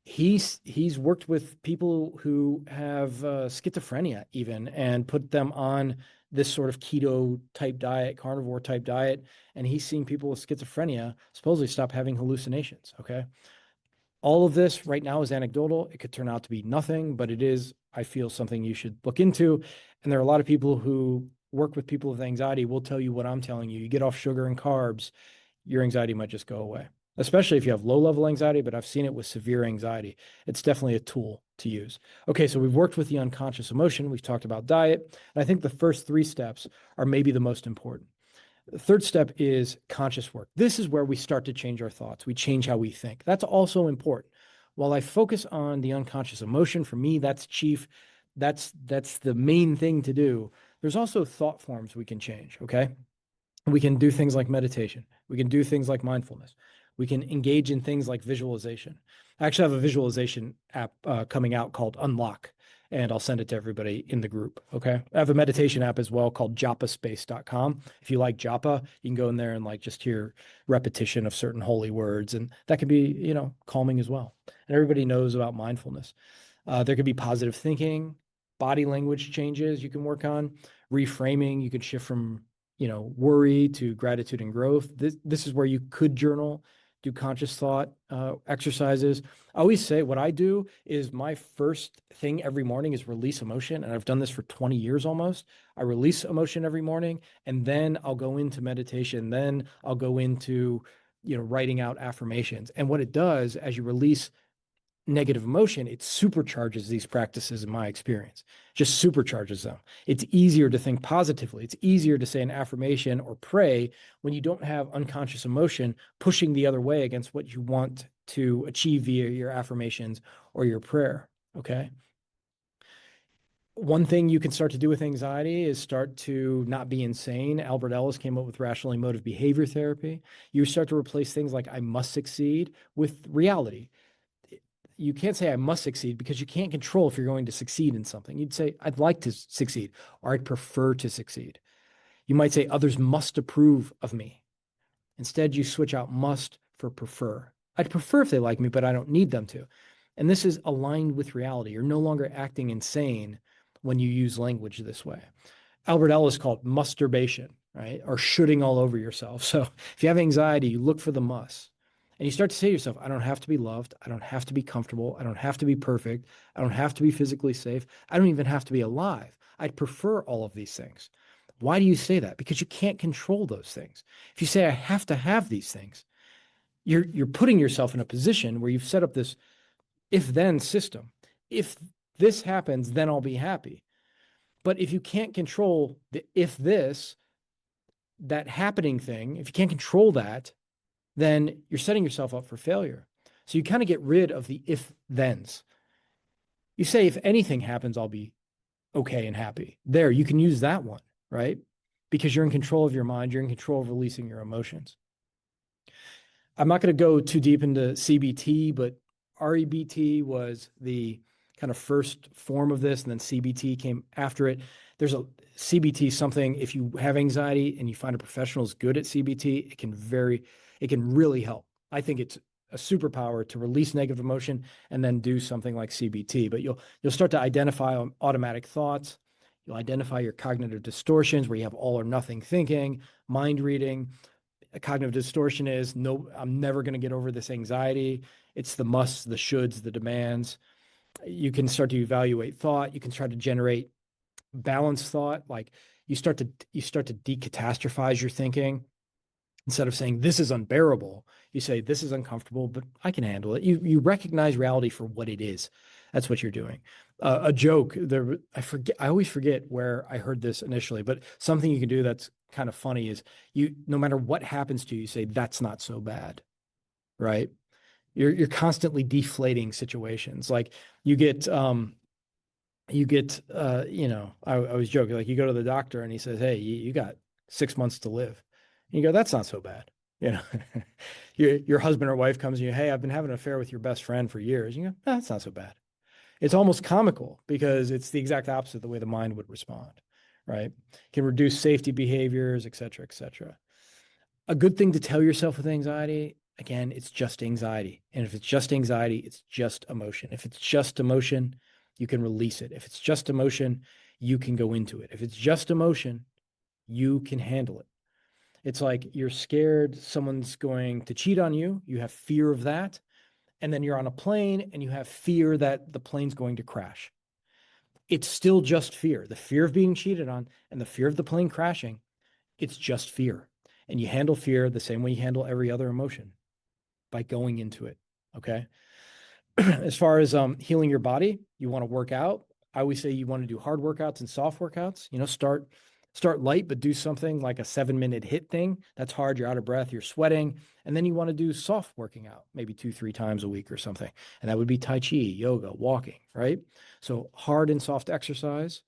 He's worked with people who have schizophrenia even, and put them on this sort of keto type diet, carnivore type diet. And he's seen people with schizophrenia supposedly stop having hallucinations. Okay. All of this right now is anecdotal. It could turn out to be nothing, but it is, I feel, something you should look into. And there are a lot of people who work with people with anxiety will tell you what I'm telling you. You get off sugar and carbs, your anxiety might just go away, especially if you have low-level anxiety, but I've seen it with severe anxiety. It's definitely a tool to use. Okay, so we've worked with the unconscious emotion. We've talked about diet. And I think the first 3 steps are maybe the most important. The third step is conscious work. This is where we start to change our thoughts. We change how we think. That's also important. While I focus on the unconscious emotion, for me, that's chief. That's the main thing to do. There's also thought forms we can change, okay? We can do things like meditation. We can do things like mindfulness. We can engage in things like visualization. I actually have a visualization app coming out called Unlock, and I'll send it to everybody in the group, okay? I have a meditation app as well called japaspace.com. If you like japa, you can go in there and like just hear repetition of certain holy words, and that can be, calming as well. And everybody knows about mindfulness. There could be positive thinking, body language changes you can work on, reframing. You can shift from, worry to gratitude and growth. This is where you could journal, do conscious thought exercises. I always say what I do is my first thing every morning is release emotion. And I've done this for 20 years almost. I release emotion every morning, and then I'll go into meditation. Then I'll go into, writing out affirmations. And what it does as you release negative emotion, it supercharges these practices in my experience, just supercharges them. It's easier to think positively. It's easier to say an affirmation or pray when you don't have unconscious emotion pushing the other way against what you want to achieve via your affirmations or your prayer. Okay. One thing you can start to do with anxiety is start to not be insane. Albert Ellis came up with rational emotive behavior therapy. You start to replace things like I must succeed with reality. You can't say I must succeed because you can't control if you're going to succeed in something. You'd say I'd like to succeed or I'd prefer to succeed. You might say others must approve of me. Instead, you switch out must for prefer. I'd prefer if they like me, but I don't need them to. And this is aligned with reality. You're no longer acting insane when you use language this way. Albert Ellis called it masturbation, right? Or shooting all over yourself. So if you have anxiety, you look for the must. And you start to say to yourself, I don't have to be loved. I don't have to be comfortable. I don't have to be perfect. I don't have to be physically safe. I don't even have to be alive. I'd prefer all of these things. Why do you say that? Because you can't control those things. If you say, I have to have these things, you're putting yourself in a position where you've set up this if-then system. If this happens, then I'll be happy. But if you can't control the if this, that happening thing, if you can't control that, then you're setting yourself up for failure. So you kind of get rid of the if-thens. You say, if anything happens, I'll be okay and happy. There, you can use that one, right? Because you're in control of your mind, you're in control of releasing your emotions. I'm not going to go too deep into CBT, but REBT was the kind of first form of this, and then CBT came after it. There's a CBT something, if you have anxiety and you find a professional is good at CBT, it can really help. I think it's a superpower to release negative emotion and then do something like CBT. But you'll start to identify automatic thoughts. You'll identify your cognitive distortions where you have all or nothing thinking, mind reading. A cognitive distortion is no, I'm never going to get over this anxiety. It's the musts, the shoulds, the demands. You can start to evaluate thought. You can start to generate balanced thought. Like you start to decatastrophize your thinking. Instead of saying this is unbearable, you say this is uncomfortable, but I can handle it. You recognize reality for what it is. That's what you're doing. A joke there. I always forget where I heard this initially, but something you can do that's kind of funny is no matter what happens to you, you say that's not so bad, right? You're constantly deflating situations. Like you get I was joking, like you go to the doctor and he says, hey, you got 6 months to live. And you go, that's not so bad. Your husband or wife comes to you, hey, I've been having an affair with your best friend for years. You go, that's not so bad. It's almost comical because it's the exact opposite of the way the mind would respond, right? Can reduce safety behaviors, et cetera, et cetera. A good thing to tell yourself with anxiety, again, it's just anxiety. And if it's just anxiety, it's just emotion. If it's just emotion, you can release it. If it's just emotion, you can go into it. If it's just emotion, you can handle it. It's like you're scared someone's going to cheat on you. You have fear of that. And then you're on a plane and you have fear that the plane's going to crash. It's still just fear. The fear of being cheated on and the fear of the plane crashing, it's just fear. And you handle fear the same way you handle every other emotion, by going into it. Okay. As far as healing your body, you want to work out. I always say you want to do hard workouts and soft workouts. Start light, but do something like a 7-minute hit thing. That's hard. You're out of breath. You're sweating. And then you want to do soft working out, maybe 2-3 times a week or something. And that would be Tai Chi, yoga, walking, right? So hard and soft exercise.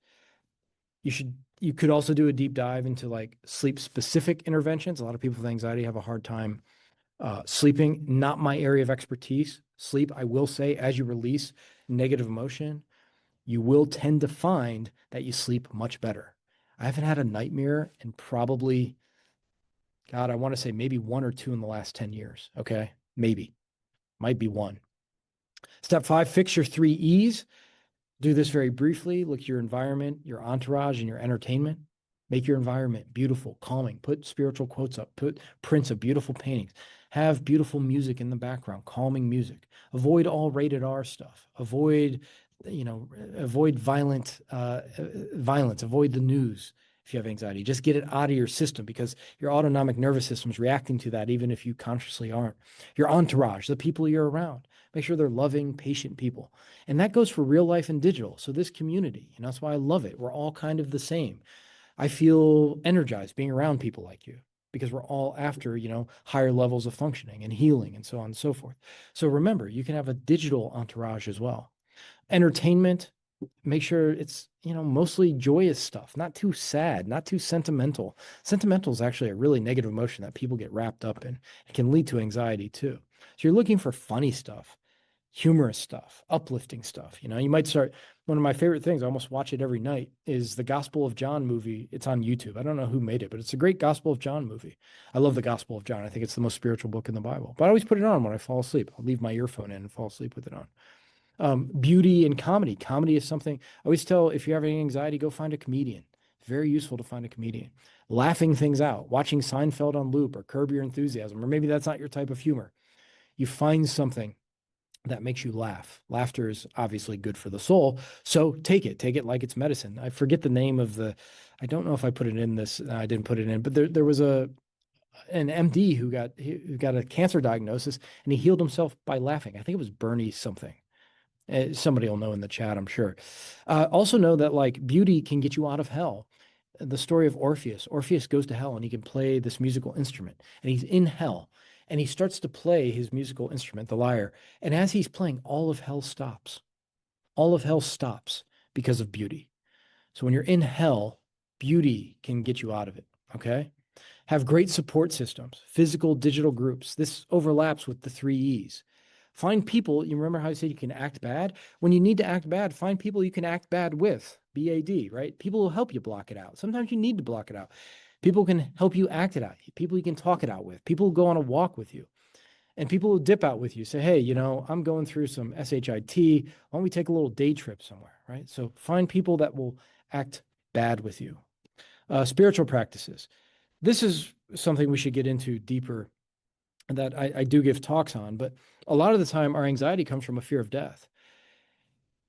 You could also do a deep dive into like sleep specific interventions. A lot of people with anxiety have a hard time sleeping. Not my area of expertise. Sleep, I will say, as you release negative emotion, you will tend to find that you sleep much better. I haven't had a nightmare in probably, God, I want to say maybe 1 or 2 in the last 10 years. Okay. Maybe. Might be 1. Step 5, fix your 3 E's. Do this very briefly. Look at your environment, your entourage, and your entertainment. Make your environment beautiful, calming. Put spiritual quotes up. Put prints of beautiful paintings. Have beautiful music in the background, calming music. Avoid all rated R stuff. Avoid violence. Avoid the news if you have anxiety. Just get it out of your system because your autonomic nervous system is reacting to that, even if you consciously aren't. Your entourage, the people you're around. Make sure they're loving, patient people. And that goes for real life and digital. So this community, and that's why I love it. We're all kind of the same. I feel energized being around people like you because we're all after, higher levels of functioning and healing and so on and so forth. So remember, you can have a digital entourage as well. Entertainment, make sure it's, mostly joyous stuff, not too sad, not too sentimental. Sentimental is actually a really negative emotion that people get wrapped up in. It can lead to anxiety too. So you're looking for funny stuff, humorous stuff, uplifting stuff. You might start, one of my favorite things, I almost watch it every night, is the Gospel of John movie. It's on YouTube. I don't know who made it, but it's a great Gospel of John movie. I love the Gospel of John. I think it's the most spiritual book in the Bible. But I always put it on when I fall asleep. I'll leave my earphone in and fall asleep with it on. Beauty and comedy. Comedy is something I always tell, if you're having anxiety, go find a comedian. It's very useful to find a comedian. Laughing things out, watching Seinfeld on loop or Curb Your Enthusiasm, or maybe that's not your type of humor. You find something that makes you laugh. Laughter is obviously good for the soul. So take it like it's medicine. I forget the name of I don't know if I put it in this. I didn't put it in, but there was an MD who got a cancer diagnosis and he healed himself by laughing. I think it was Bernie something. Somebody will know in the chat, I'm sure. Also know that like beauty can get you out of hell. The story of Orpheus. Orpheus goes to hell and he can play this musical instrument and he's in hell and he starts to play his musical instrument, the lyre. And as he's playing, all of hell stops. All of hell stops because of beauty. So when you're in hell, beauty can get you out of it. Okay. Have great support systems, physical, digital groups. This overlaps with the 3 E's. Find people, you remember how I said you can act bad? When you need to act bad, find people you can act bad with, BAD, right? People will help you block it out. Sometimes you need to block it out. People can help you act it out. People you can talk it out with. People will go on a walk with you. And people will dip out with you, say, hey, I'm going through some SHIT. Why don't we take a little day trip somewhere, right? So find people that will act bad with you. Spiritual practices. This is something we should get into deeper that I do give talks on, but a lot of the time our anxiety comes from a fear of death.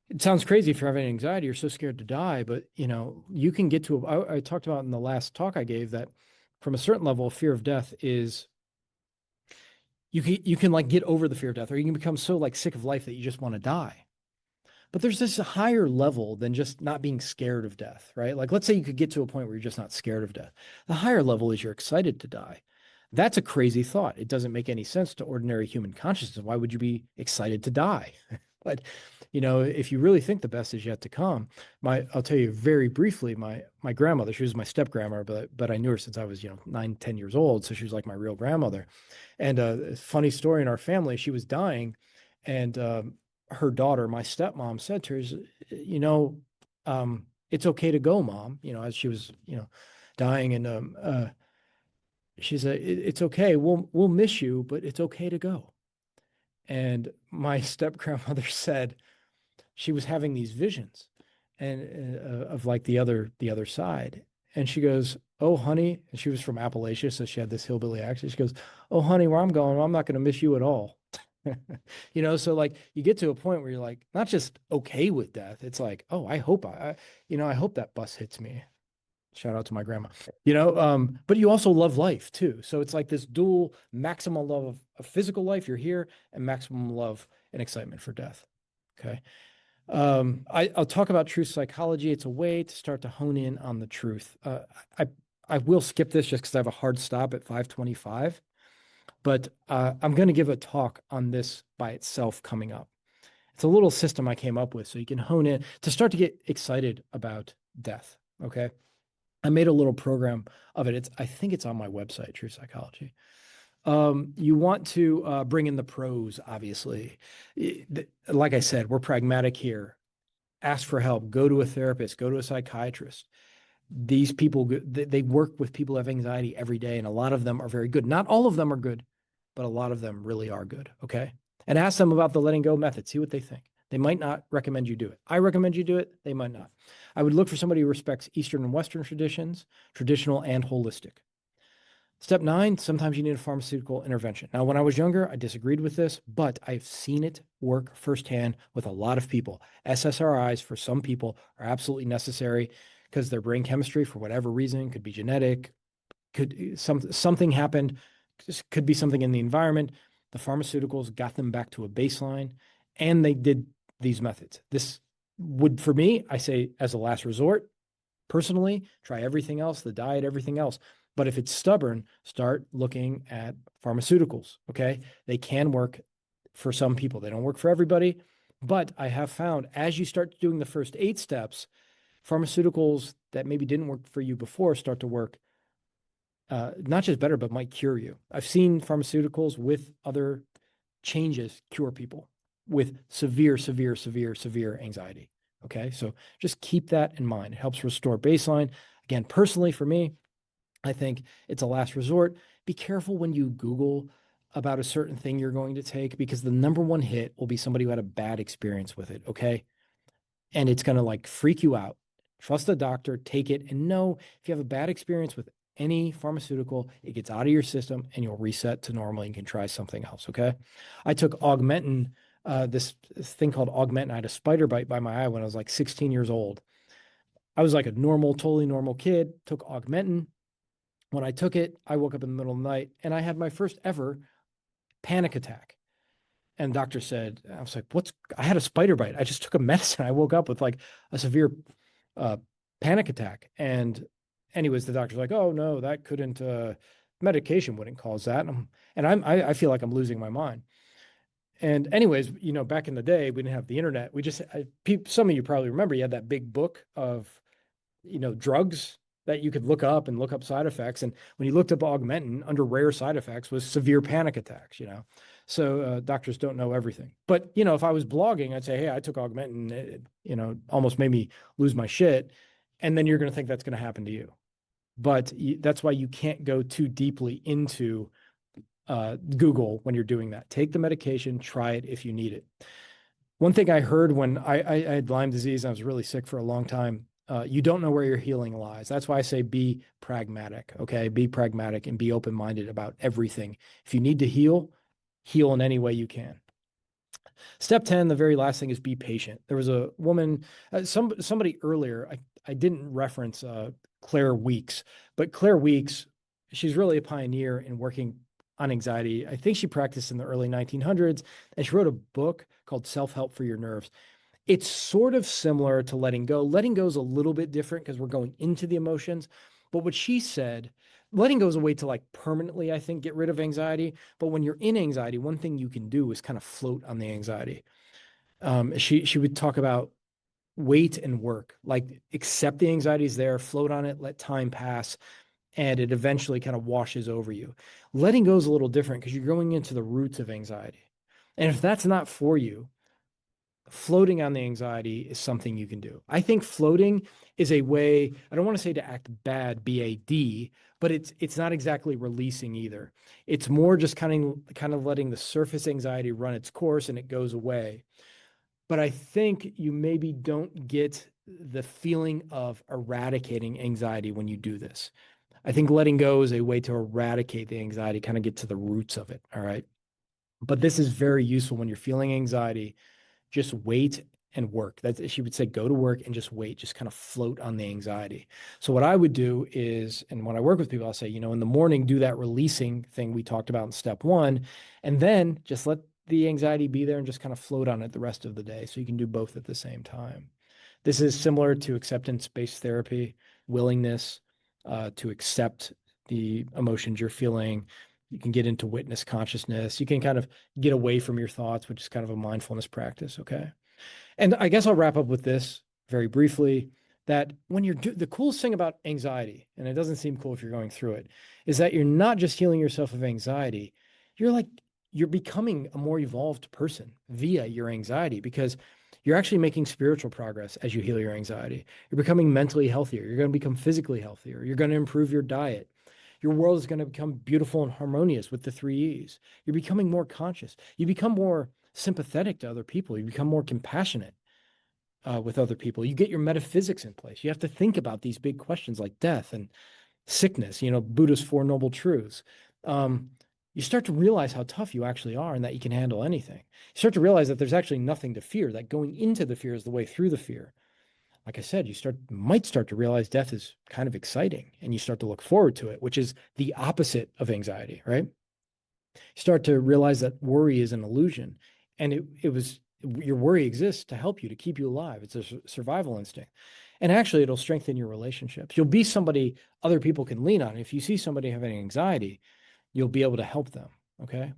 It sounds crazy if you're having anxiety, you're so scared to die, but you can get to I talked about in the last talk I gave that from a certain level, fear of death is you can like get over the fear of death, or you can become so like sick of life that you just want to die. But there's this higher level than just not being scared of death, right? Like, let's say you could get to a point where you're just not scared of death. The higher level is you're excited to die. That's a crazy thought. It doesn't make any sense to ordinary human consciousness. Why would you be excited to die? But, if you really think the best is yet to come, I'll tell you very briefly, my grandmother, she was my step grandmother, but I knew her since I was, 9, 10 years old. So she was like my real grandmother. And a funny story in our family, she was dying and, her daughter, my stepmom, said to her, it's okay to go, Mom, as she was, dying. And she said, it's okay. We'll miss you, but it's okay to go. And my step grandmother said she was having these visions and of like the other side. And she goes, oh, honey, and she was from Appalachia, so she had this hillbilly accent. She goes, oh, honey, where I'm going, I'm not going to miss you at all. So like you get to a point where you're like not just okay with death. It's like, oh, I hope I hope that bus hits me. Shout out to my grandma. But you also love life too. So it's like this dual maximum love of physical life, you're here, and maximum love and excitement for death. Okay. I'll talk about truth psychology. It's a way to start to hone in on the truth. I will skip this just because I have a hard stop at 5:25. But I'm going to give a talk on this by itself coming up. It's a little system I came up with so you can hone in to start to get excited about death. Okay. I made a little program of it. I think it's on my website, True Psychology. You want to bring in the pros, obviously. Like I said, we're pragmatic here. Ask for help. Go to a therapist. Go to a psychiatrist. These people, they work with people who have anxiety every day, and a lot of them are very good. Not all of them are good, but a lot of them really are good. Okay. And ask them about the letting go method. See what they think. They might not recommend you do it. I recommend you do it. They might not. I would look for somebody who respects Eastern and Western traditions, traditional and holistic. Step 9, sometimes you need a pharmaceutical intervention. Now, when I was younger, I disagreed with this, but I've seen it work firsthand with a lot of people. SSRIs for some people are absolutely necessary because their brain chemistry, for whatever reason, could be genetic, something happened, could be something in the environment. The pharmaceuticals got them back to a baseline, and they did these methods. This would, for me, I say as a last resort, personally, try everything else, the diet, everything else. But if it's stubborn, start looking at pharmaceuticals. Okay. They can work for some people, they don't work for everybody. But I have found as you start doing the first 8 steps, pharmaceuticals that maybe didn't work for you before start to work, not just better, but might cure you. I've seen pharmaceuticals with other changes cure people with severe, severe, severe, severe anxiety. Okay. So just keep that in mind. It helps restore baseline. Again, personally, for me, I think it's a last resort. Be careful when you Google about a certain thing you're going to take because the number one hit will be somebody who had a bad experience with it. Okay. And it's going to like freak you out. Trust a doctor, take it, and know if you have a bad experience with any pharmaceutical, it gets out of your system and you'll reset to normal and you can try something else. Okay. I took Augmentin, this thing called Augmentin. I had a spider bite by my eye when I was like 16 years old. I was like a normal, totally normal kid, took Augmentin. When I took it, I woke up in the middle of the night and I had my first ever panic attack. And the doctor said, I was like, I had a spider bite. I just took a medicine. I woke up with like a severe uh, panic attack. And anyways, the doctor's like, oh no, that couldn't, medication wouldn't cause that. I feel like I'm losing my mind. And anyways, back in the day, we didn't have the internet. Some of you probably remember you had that big book of, drugs that you could look up and look up side effects. And when you looked up Augmentin, under rare side effects was severe panic attacks. So doctors don't know everything. But, if I was blogging, I'd say, hey, I took Augmentin, almost made me lose my shit. And then you're going to think that's going to happen to you. But that's why you can't go too deeply into Google when you're doing that. Take the medication, try it if you need it. One thing I heard when I had Lyme disease, and I was really sick for a long time, you don't know where your healing lies. That's why I say be pragmatic, okay? Be pragmatic and be open-minded about everything. If you need to heal, heal in any way you can. Step 10, the very last thing is be patient. There was a woman, somebody earlier, I didn't reference Claire Weeks, but Claire Weeks, she's really a pioneer in working on anxiety. I think she practiced in the early 1900s, and she wrote a book called Self-Help for Your Nerves. It's sort of similar to letting go. Letting go is a little bit different because we're going into the emotions. But what she said, letting go is a way to like permanently, I think, get rid of anxiety. But when you're in anxiety, one thing you can do is kind of float on the anxiety. She would talk about wait and work, like accept the anxiety is there, float on it, let time pass, and it eventually kind of washes over you. Letting go is a little different because you're going into the roots of anxiety. And if that's not for you, floating on the anxiety is something you can do. I think floating is a way, I don't want to say to act bad, BAD, but it's not exactly releasing either. It's more just kind of letting the surface anxiety run its course and it goes away. But I think you maybe don't get the feeling of eradicating anxiety when you do this. I think letting go is a way to eradicate the anxiety, kind of get to the roots of it. All right. But this is very useful when you're feeling anxiety. Just wait and work. That she would say, go to work and just wait, just kind of float on the anxiety. So what I would do is, and when I work with people, I'll say, in the morning, do that releasing thing we talked about in step 1, and then just let the anxiety be there and just kind of float on it the rest of the day. So you can do both at the same time. This is similar to acceptance-based therapy, willingness to accept the emotions you're feeling. You can get into witness consciousness. You can kind of get away from your thoughts, which is kind of a mindfulness practice. Okay. And I guess I'll wrap up with this very briefly, that when the coolest thing about anxiety, and it doesn't seem cool if you're going through it, is that you're not just healing yourself of anxiety. You're becoming a more evolved person via your anxiety because you're actually making spiritual progress as you heal your anxiety. You're becoming mentally healthier. You're going to become physically healthier. You're going to improve your diet. Your world is going to become beautiful and harmonious with the 3 E's. You're becoming more conscious. You become more sympathetic to other people. You become more compassionate with other people. You get your metaphysics in place. You have to think about these big questions like death and sickness, Buddha's 4 Noble Truths. You start to realize how tough you actually are and that you can handle anything. You start to realize that there's actually nothing to fear, that going into the fear is the way through the fear. Like I said, you might start to realize death is kind of exciting and you start to look forward to it, which is the opposite of anxiety, right? You start to realize that worry is an illusion. And it was your worry exists to help you, to keep you alive. It's a survival instinct. And actually, it'll strengthen your relationships. You'll be somebody other people can lean on. If you see somebody having anxiety, you'll be able to help them. Okay.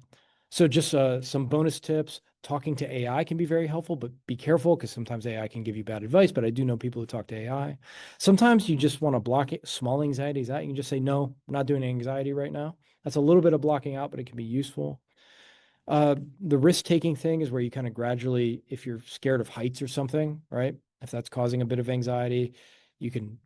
So just some bonus tips. Talking to AI can be very helpful, but be careful because sometimes AI can give you bad advice. But I do know people who talk to AI. Sometimes you just want to block it, small anxieties out. You can just say, no, I'm not doing anxiety right now. That's a little bit of blocking out, but it can be useful. The risk-taking thing is where you kind of gradually, if you're scared of heights or something, right? If that's causing a bit of anxiety, you can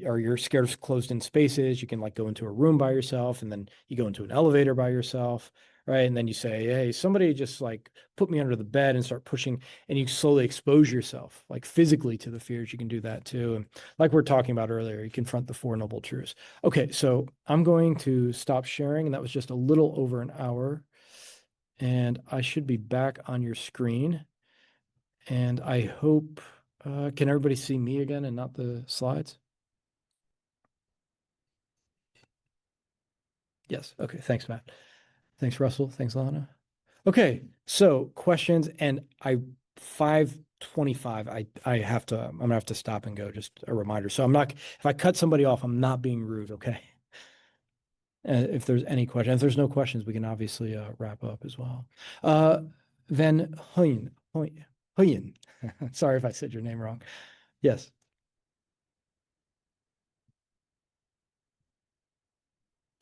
or you're scared of closed-in spaces, you can like go into a room by yourself and then you go into an elevator by yourself, right? And then you say, hey, somebody just like put me under the bed and start pushing, and you slowly expose yourself like physically to the fears. You can do that too. And like we're talking about earlier, you confront the Four Noble Truths. Okay, so I'm going to stop sharing, and that was just a little over an hour. And I should be back on your screen. And I hope, can everybody see me again and not the slides? Yes. Okay. Thanks, Matt. Thanks, Russell. Thanks, Lana. Okay. So questions, and 5:25. I have to, I'm gonna have to stop and go. Just a reminder. So I'm not, if I cut somebody off, I'm not being rude. Okay. If there's any questions, if there's no questions, we can obviously wrap up as well. Then Huyen. Sorry if I said your name wrong. Yes.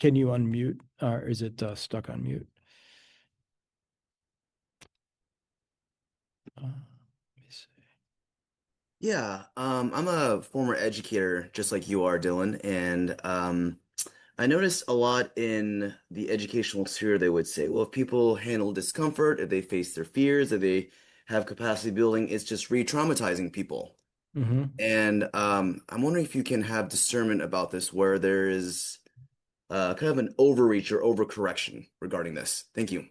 Can you unmute, or is it stuck on mute? Let me see. Yeah, I'm a former educator, just like you are, Dylan, and I noticed a lot in the educational sphere. They would say, well, if people handle discomfort, if they face their fears, if they have capacity building, it's just re-traumatizing people. Hmm. And I'm wondering if you can have discernment about this, where there is kind of an overreach or overcorrection regarding this. Thank you.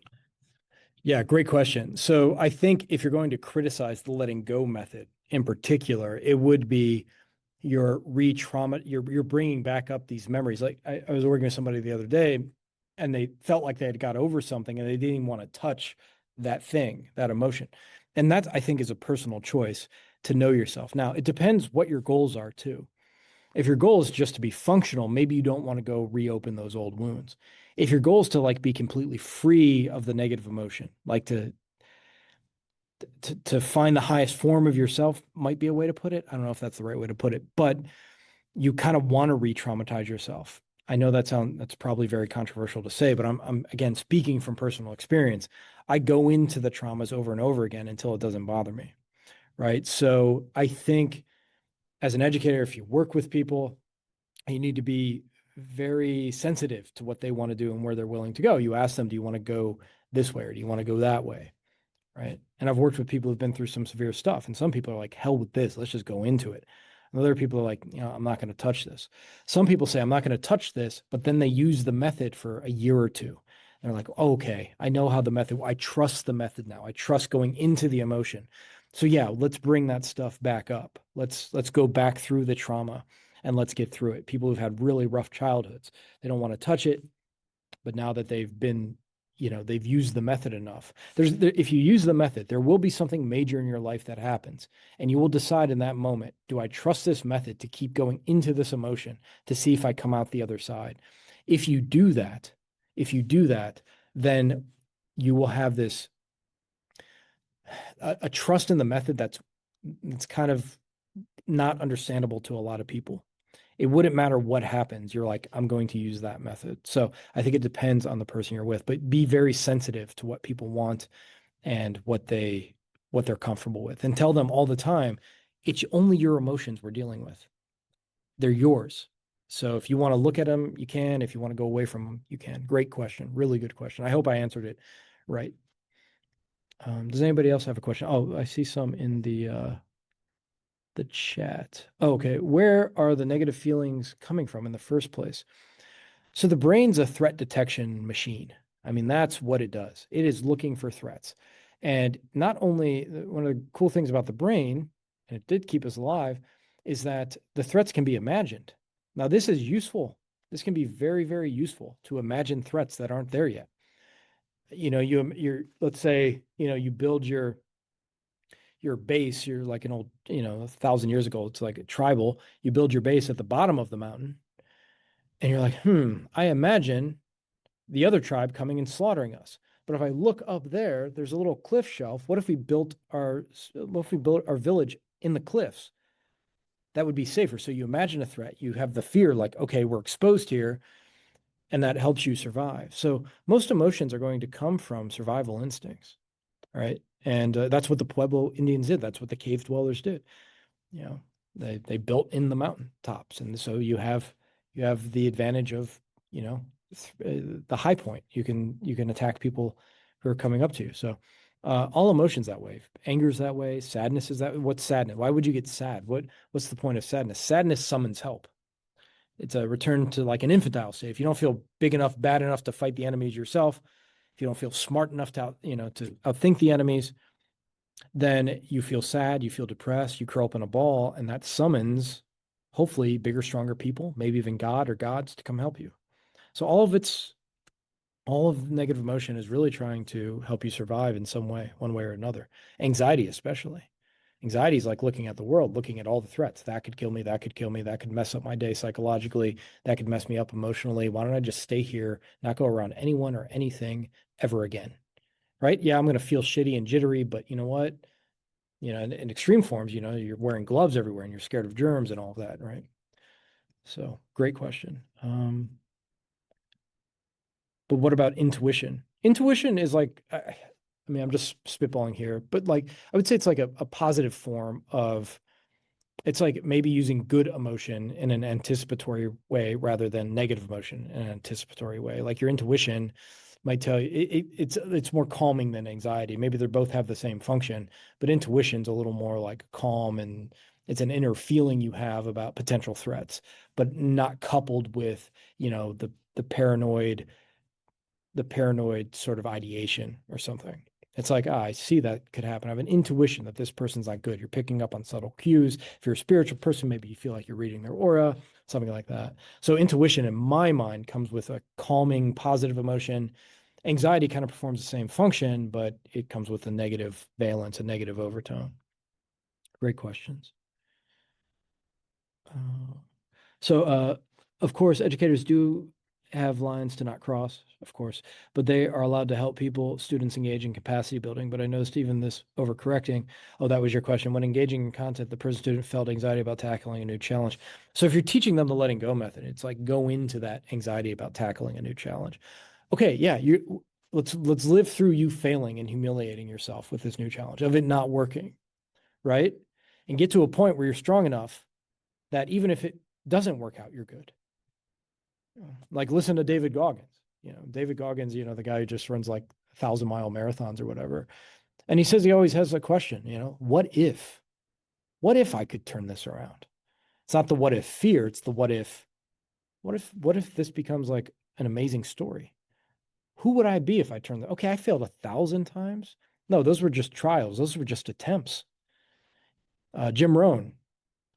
Yeah, great question. So I think if you're going to criticize the letting go method in particular, it would be your re-trauma, you're bringing back up these memories. Like I was working with somebody the other day, and they felt like they had got over something, and they didn't even want to touch that thing, that emotion. And that I think is a personal choice to know yourself. Now, it depends what your goals are too. If your goal is just to be functional, maybe you don't want to go reopen those old wounds. If your goal is to like be completely free of the negative emotion, like to find the highest form of yourself might be a way to put it. I don't know if that's the right way to put it, but you kind of want to re-traumatize yourself. I know that's probably very controversial to say, but I'm again speaking from personal experience. I go into the traumas over and over again until it doesn't bother me, right? So I think as an educator, if you work with people, you need to be very sensitive to what they want to do and where they're willing to go. You ask them, do you want to go this way or do you want to go that way? Right. And I've worked with people who've been through some severe stuff, and some people are like, hell with this, let's just go into it. And other people are like, I'm not going to touch this. Some people say, I'm not going to touch this, but then they use the method for a year or two. They're like, oh, okay, I know how the method, I trust the method now. I trust going into the emotion. So yeah, let's bring that stuff back up. Let's go back through the trauma and let's get through it. People who've had really rough childhoods, they don't want to touch it, but now that they've been, they've used the method enough. If you use the method, there will be something major in your life that happens, and you will decide in that moment, do I trust this method to keep going into this emotion to see if I come out the other side? If you do that, if you do that, then you will have this a trust in the method that's kind of not understandable to a lot of people. It wouldn't matter what happens. You're like, I'm going to use that method. So I think it depends on the person you're with, but be very sensitive to what people want and what they're comfortable with. And tell them all the time, it's only your emotions we're dealing with. They're yours. So if you want to look at them, you can. If you want to go away from them, you can. Great question. Really good question. I hope I answered it right. Does anybody else have a question? Oh, I see some in the chat. Oh, okay. Where are the negative feelings coming from in the first place? So the brain's a threat detection machine. I mean, that's what it does. It is looking for threats. And not only one of the cool things about the brain, and it did keep us alive, is that the threats can be imagined. Now, this is useful. This can be very, very useful to imagine threats that aren't there yet. you're let's say, you build your base, you're like an old, 1,000 years ago, it's like a tribal. You build your base at the bottom of the mountain, and you're like, I imagine the other tribe coming and slaughtering us. But if I look up there, there's a little cliff shelf. What if we built our village in the cliffs? That would be safer. So you imagine a threat. You have the fear, like, okay, we're exposed here, and that helps you survive. So most emotions are going to come from survival instincts, right? And that's what the Pueblo Indians did. That's what the cave dwellers did. You know, they built in the mountain tops, and so you have the advantage of, the high point. You can attack people who are coming up to you. So all emotions that way. Anger is that way. Sadness is that. What's sadness? Why would you get sad? What's the point of sadness? Sadness summons help. It's a return to like an infantile state. If you don't feel big enough, bad enough to fight the enemies yourself, if you don't feel smart enough to outthink the enemies, then you feel sad, you feel depressed, you curl up in a ball, and that summons hopefully bigger, stronger people, maybe even God or gods to come help you. So all of negative emotion is really trying to help you survive in some way, one way or another. Anxiety, especially. Anxiety is like looking at the world, looking at all the threats. That could kill me, that could kill me, that could mess up my day psychologically, that could mess me up emotionally. Why don't I just stay here, not go around anyone or anything ever again? Right? Yeah, I'm going to feel shitty and jittery, but you know what? In extreme forms, you're wearing gloves everywhere and you're scared of germs and all of that, right? So, great question. But what about intuition? Intuition is like, I mean, I'm just spitballing here, but like, I would say it's like a positive form of, it's like maybe using good emotion in an anticipatory way rather than negative emotion in an anticipatory way. Like your intuition might tell you it's more calming than anxiety. Maybe they both have the same function, but intuition's a little more like calm, and it's an inner feeling you have about potential threats, but not coupled with, the paranoid sort of ideation or something. It's like, I see that could happen. I have an intuition that this person's not good. You're picking up on subtle cues. If you're a spiritual person, maybe you feel like you're reading their aura, something like that. So intuition in my mind comes with a calming, positive emotion. Anxiety kind of performs the same function, but it comes with a negative valence, a negative overtone. Great questions. Uh, So, of course, educators do have lines to not cross, of course, but they are allowed to help students engage in capacity building. But I noticed even this overcorrecting. Oh, that was your question. When engaging in content, the person student felt anxiety about tackling a new challenge. So if you're teaching them the letting go method, it's like go into that anxiety about tackling a new challenge. Okay, yeah, let's live through you failing and humiliating yourself with this new challenge of it not working, right? And get to a point where you're strong enough that even if it doesn't work out, you're good. Like listen to David Goggins. David Goggins, the guy who just runs like 1,000-mile marathons or whatever. And he says he always has a question, what if? What if I could turn this around? It's not the what if fear, it's the what if this becomes like an amazing story? Who would I be if I turned that? Okay, I failed 1,000 times. No, those were just trials. Those were just attempts. Jim Rohn,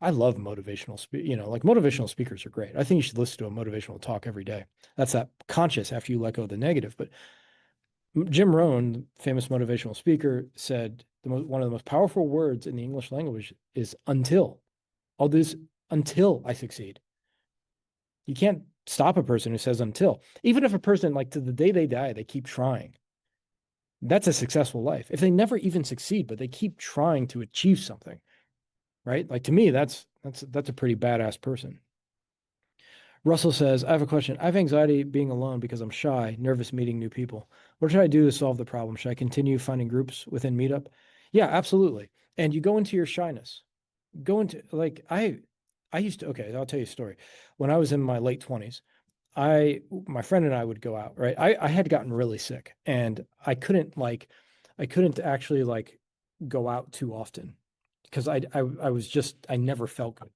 I love like motivational speakers are great. I think you should listen to a motivational talk every day. That's that conscious after you let go of the negative. But Jim Rohn, famous motivational speaker, said one of the most powerful words in the English language is until. I'll do this until I succeed. You can't stop a person who says until. Even if a person, like to the day they die, they keep trying. That's a successful life. If they never even succeed, but they keep trying to achieve something, right? Like to me, that's a pretty badass person. Russell says, I have a question. I have anxiety being alone because I'm shy, nervous meeting new people. What should I do to solve the problem? Should I continue finding groups within Meetup? Yeah, absolutely. And you go into your shyness. Go into like I used to, okay, I'll tell you a story. When I was in my late 20s, my friend and I would go out, right? I had gotten really sick and I couldn't actually like go out too often because I was just I never felt good.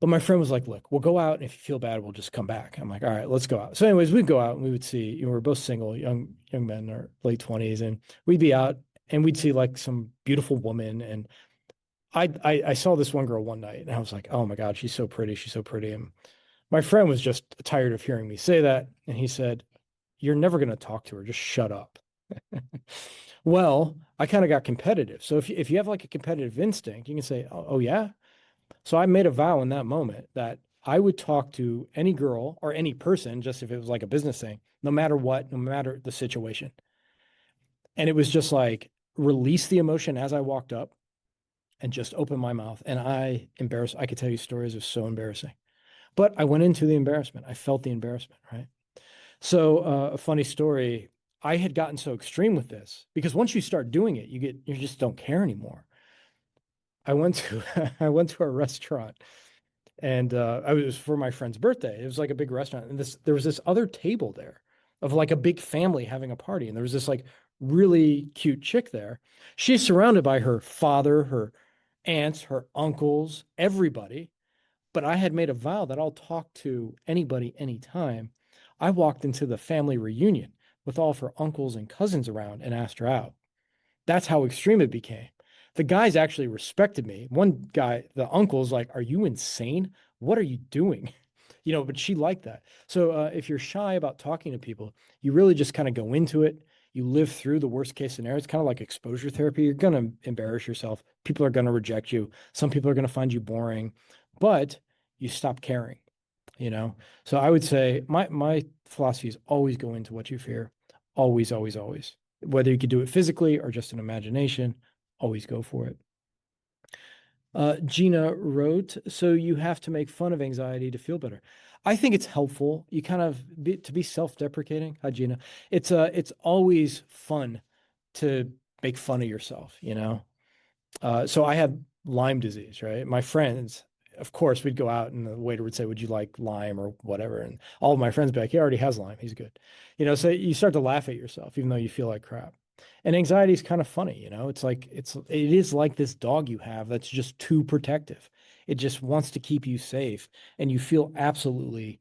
But my friend was like, look, we'll go out, and if you feel bad, we'll just come back. I'm like, all right, let's go out. So, anyways, we'd go out and we would see, we're both single, young men in our late 20s, and we'd be out and we'd see like some beautiful woman. And I saw this one girl one night and I was like, oh my God, she's so pretty. She's so pretty. And my friend was just tired of hearing me say that. And he said, You're never going to talk to her. Just shut up. Well, I kind of got competitive. So if you have like a competitive instinct, you can say, oh yeah. So I made a vow in that moment that I would talk to any girl or any person, just if it was like a business thing, no matter what, no matter the situation. And it was just like release the emotion as I walked up and just open my mouth. And I could tell you stories of so embarrassing. But I went into the embarrassment. I felt the embarrassment, right? So a funny story, I had gotten so extreme with this because once you start doing it, you just don't care anymore. I went to I went to a restaurant and I was for my friend's birthday. It was like a big restaurant, and this there was this other table there of like a big family having a party, and there was this like really cute chick there. She's surrounded by her father, her aunts, her uncles, everybody. But I had made a vow that I'll talk to anybody anytime. I walked into the family reunion with all of her uncles and cousins around and asked her out. That's how extreme it became. The guys actually respected me. One guy, the uncle's like, "Are you insane? What are you doing?" But she liked that. So if you're shy about talking to people, you really just kind of go into it. You live through the worst case scenario. It's kind of like exposure therapy. You're going to embarrass yourself. People are going to reject you. Some people are going to find you boring, but you stop caring, you know? So I would say my philosophy is always go into what you fear. Always, always, always. Whether you could do it physically or just in imagination, always go for it. Gina wrote, so you have to make fun of anxiety to feel better. I think it's helpful. You kind of to be self-deprecating. Hi, Gina. It's always fun to make fun of yourself, you know? So I had Lyme disease, right? My friends, of course, we'd go out and the waiter would say, "Would you like Lyme or whatever?" And all of my friends would be like, "He already has Lyme. He's good." So you start to laugh at yourself, even though you feel like crap. And anxiety is kind of funny, it is like this dog you have that's just too protective. It just wants to keep you safe, and you feel absolutely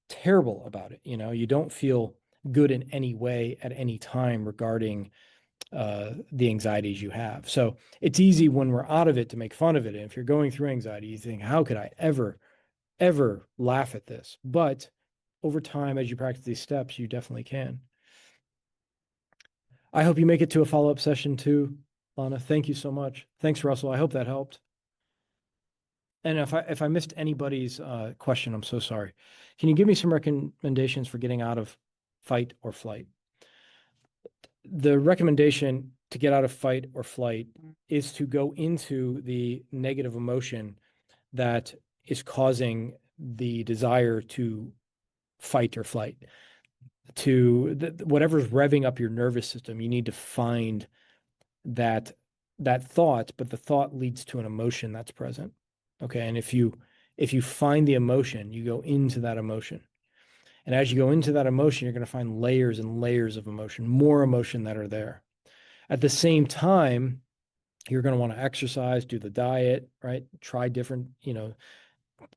terrible about it. You don't feel good in any way at any time regarding the anxieties you have. So it's easy when we're out of it to make fun of it. And if you're going through anxiety, you think, how could I ever, ever laugh at this? But over time, as you practice these steps, you definitely can. I hope you make it to a follow-up session too, Lana. Thank you so much. Thanks, Russell. I hope that helped. And if I missed anybody's question, I'm so sorry. Can you give me some recommendations for getting out of fight or flight? The recommendation to get out of fight or flight is to go into the negative emotion that is causing the desire to fight or flight. Whatever's revving up your nervous system, you need to find that thought, but the thought leads to an emotion that's present. Okay. And if you find the emotion, you go into that emotion. And as you go into that emotion, you're going to find layers and layers of emotion, more emotion that are there. At the same time, you're going to want to exercise, do the diet, right? Try different,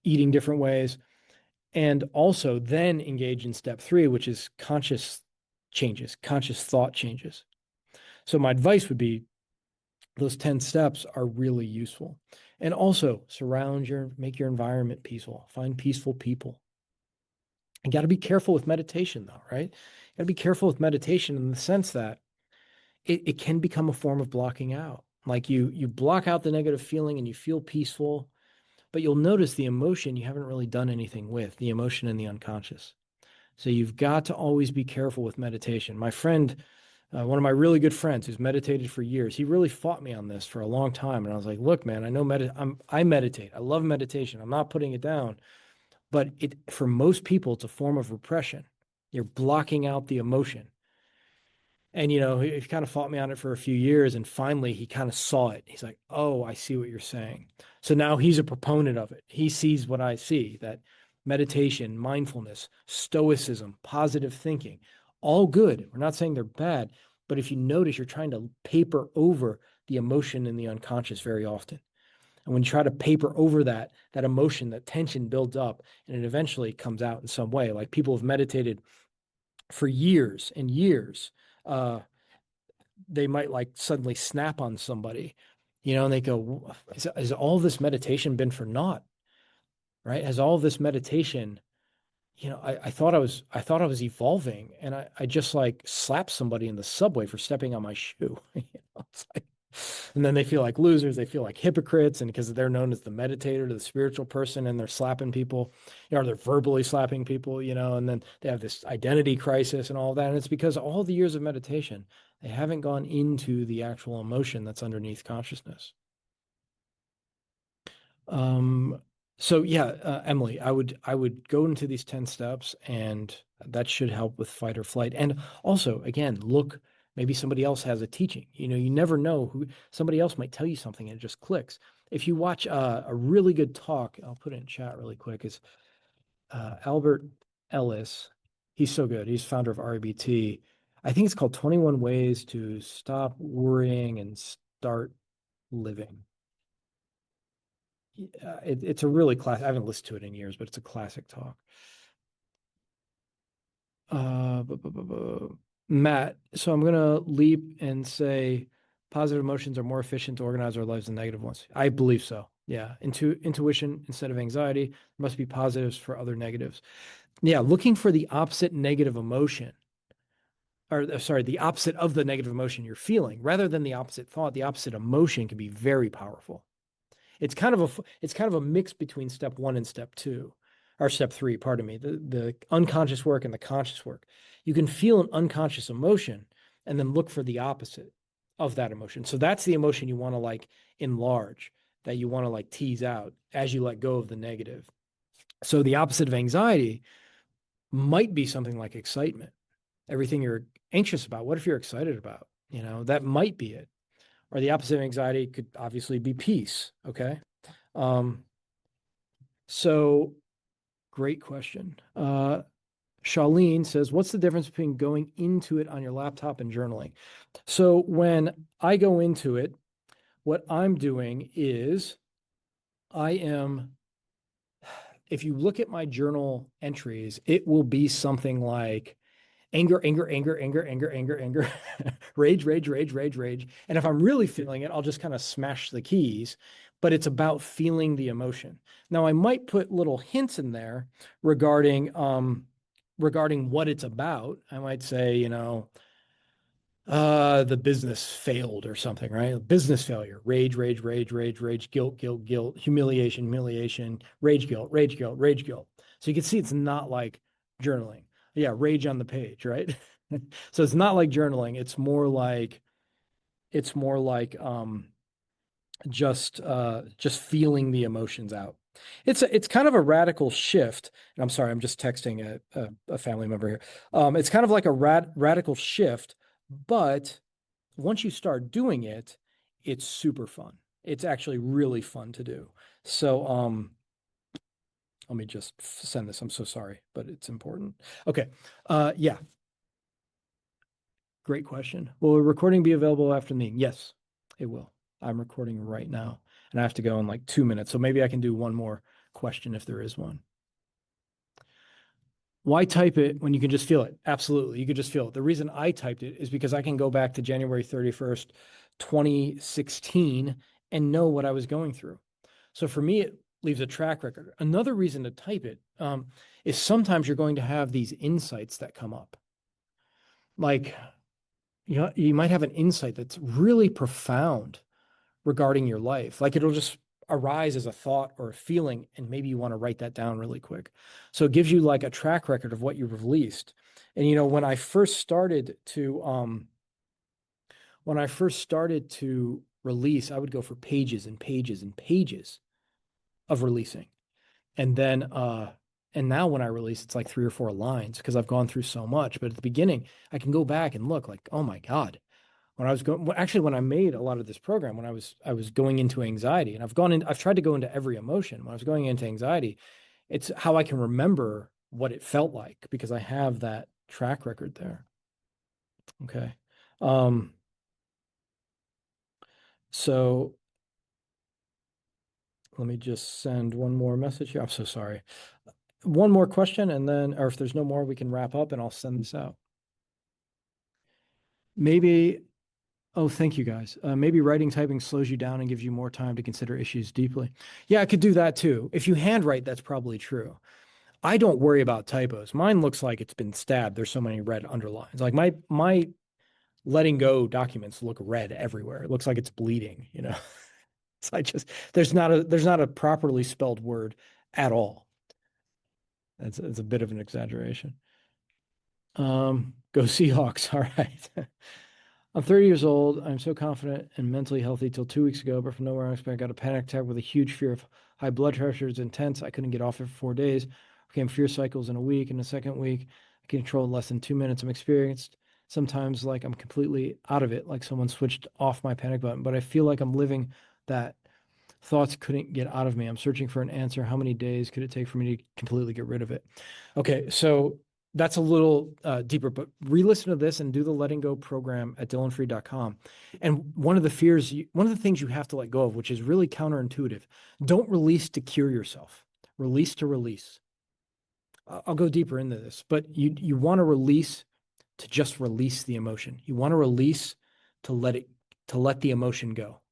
eating different ways. And also then engage in step 3, which is conscious changes, conscious thought changes. So my advice would be those 10 steps are really useful. And also make your environment peaceful, find peaceful people. You got to be careful with meditation though, right? You got to be careful with meditation in the sense that it can become a form of blocking out. Like you block out the negative feeling and you feel peaceful, but you'll notice the emotion you haven't really done anything with, the emotion in the unconscious. So you've got to always be careful with meditation. My friend, one of my really good friends who's meditated for years, he really fought me on this for a long time. And I was like, look, man, I know I meditate. I love meditation. I'm not putting it down. But for most people, it's a form of repression. You're blocking out the emotion. And he kind of fought me on it for a few years, and finally he kind of saw it. He's like, "Oh, I see what you're saying." So now he's a proponent of it. He sees what I see, that meditation, mindfulness, stoicism, positive thinking, all good. We're not saying they're bad, but if you notice, you're trying to paper over the emotion in the unconscious very often. And when you try to paper over that emotion, that tension builds up and it eventually comes out in some way. Like people have meditated for years and years, uh, they might like suddenly snap on somebody, and they go, has all this meditation been for naught? Right? Has all this meditation I thought I was evolving, and I just like slapped somebody in the subway for stepping on my shoe. It's like, and then they feel like losers, they feel like hypocrites, and because they're known as the meditator, the spiritual person, and they're slapping people, or they're verbally slapping people, and then they have this identity crisis and all that. And it's because all the years of meditation, they haven't gone into the actual emotion that's underneath consciousness. Um, so yeah, Emily, I would go into these 10 steps, and that should help with fight or flight. And also, again, look, maybe somebody else has a teaching. You never know who somebody else might tell you something and it just clicks. If you watch a really good talk, I'll put it in chat really quick, is Albert Ellis. He's so good. He's founder of REBT. I think it's called 21 Ways to Stop Worrying and Start Living. It's a really class. I haven't listened to it in years, but it's a classic talk. Matt, so I'm gonna leap and say positive emotions are more efficient to organize our lives than negative ones. I believe so. Yeah, intuition instead of anxiety. There must be positives for other negatives. Yeah, looking for the opposite negative emotion, or sorry, the opposite of the negative emotion you're feeling, rather than the opposite thought. The opposite emotion can be very powerful. It's kind of a mix between step one and step two, or step three, pardon me, the unconscious work and the conscious work. You can feel an unconscious emotion and then look for the opposite of that emotion. So that's the emotion you want to like enlarge, that you want to like tease out as you let go of the negative. So the opposite of anxiety might be something like excitement. Everything you're anxious about, what if you're excited about? That might be it. Or the opposite of anxiety could obviously be peace. Okay. Um, so great question. Charlene says, what's the difference between going into it on your laptop and journaling? So when I go into it, what I'm doing is I am, if you look at my journal entries, it will be something like anger, anger, anger, anger, anger, anger, anger, rage, rage, rage, rage, rage. And if I'm really feeling it, I'll just kind of smash the keys. But it's about feeling the emotion. Now, I might put little hints in there regarding what it's about. I might say, the business failed or something, right? Business failure, rage, rage, rage, rage, rage, guilt, guilt, guilt, humiliation, humiliation, rage, guilt, rage, guilt, rage, guilt. So you can see it's not like journaling. Yeah, rage on the page, right? So it's not like journaling. It's more like just feeling the emotions out. It's kind of a radical shift. And I'm sorry, I'm just texting a family member here. It's kind of like a radical shift, but once you start doing it, it's super fun. It's actually really fun to do. So let me just send this. I'm so sorry, but it's important. Okay. Yeah, great question. Will the recording be available after the meeting? Yes, it will. I'm recording right now, and I have to go in like 2 minutes. So maybe I can do one more question if there is one. Why type it when you can just feel it? Absolutely. You could just feel it. The reason I typed it is because I can go back to January 31st, 2016 and know what I was going through. So for me, it leaves a track record. Another reason to type it is sometimes you're going to have these insights that come up. Like, you might have an insight that's really profound regarding your life. Like it'll just arise as a thought or a feeling, and maybe you want to write that down really quick. So it gives you like a track record of what you've released. And when I first started to release, I would go for pages and pages and pages of releasing. And now when I release, it's like 3 or 4 lines because I've gone through so much. But at the beginning, I can go back and look like, oh my God, when I was going, well, actually, when I made a lot of this program, when I was going into anxiety, and I've tried to go into every emotion. When I was going into anxiety, it's how I can remember what it felt like because I have that track record there. Okay. Um, so let me just send one more message here. I'm so sorry. One more question, and then, or if there's no more, we can wrap up and I'll send this out. Maybe Oh, thank you guys. Maybe writing typing slows you down and gives you more time to consider issues deeply. Yeah, I could do that too. If you handwrite, that's probably true. I don't worry about typos. Mine looks like it's been stabbed. There's so many red underlines. Like my letting go documents look red everywhere. It looks like it's bleeding, you know. It's I just there's not a properly spelled word at all. It's a bit of an exaggeration. Go Seahawks. All right. I'm 30 years old. I'm so confident and mentally healthy till 2 weeks ago, but from nowhere unexpected, I got a panic attack with a huge fear of high blood pressure. It's intense. I couldn't get off it for 4 days. Became fear cycles in a week. In the second week, I can control in less than 2 minutes. I'm experienced sometimes like I'm completely out of it, like someone switched off my panic button, but I feel like I'm living that. Thoughts couldn't get out of me. I'm searching for an answer. How many days could it take for me to completely get rid of it? Okay, so that's a little deeper, but re-listen to this and do the letting go program at dillonfree.com. And one of the things you have to let go of, which is really counterintuitive, don't release to cure yourself. Release to release. I'll go deeper into this, but you want to release to just release the emotion. You want to release to let the emotion go.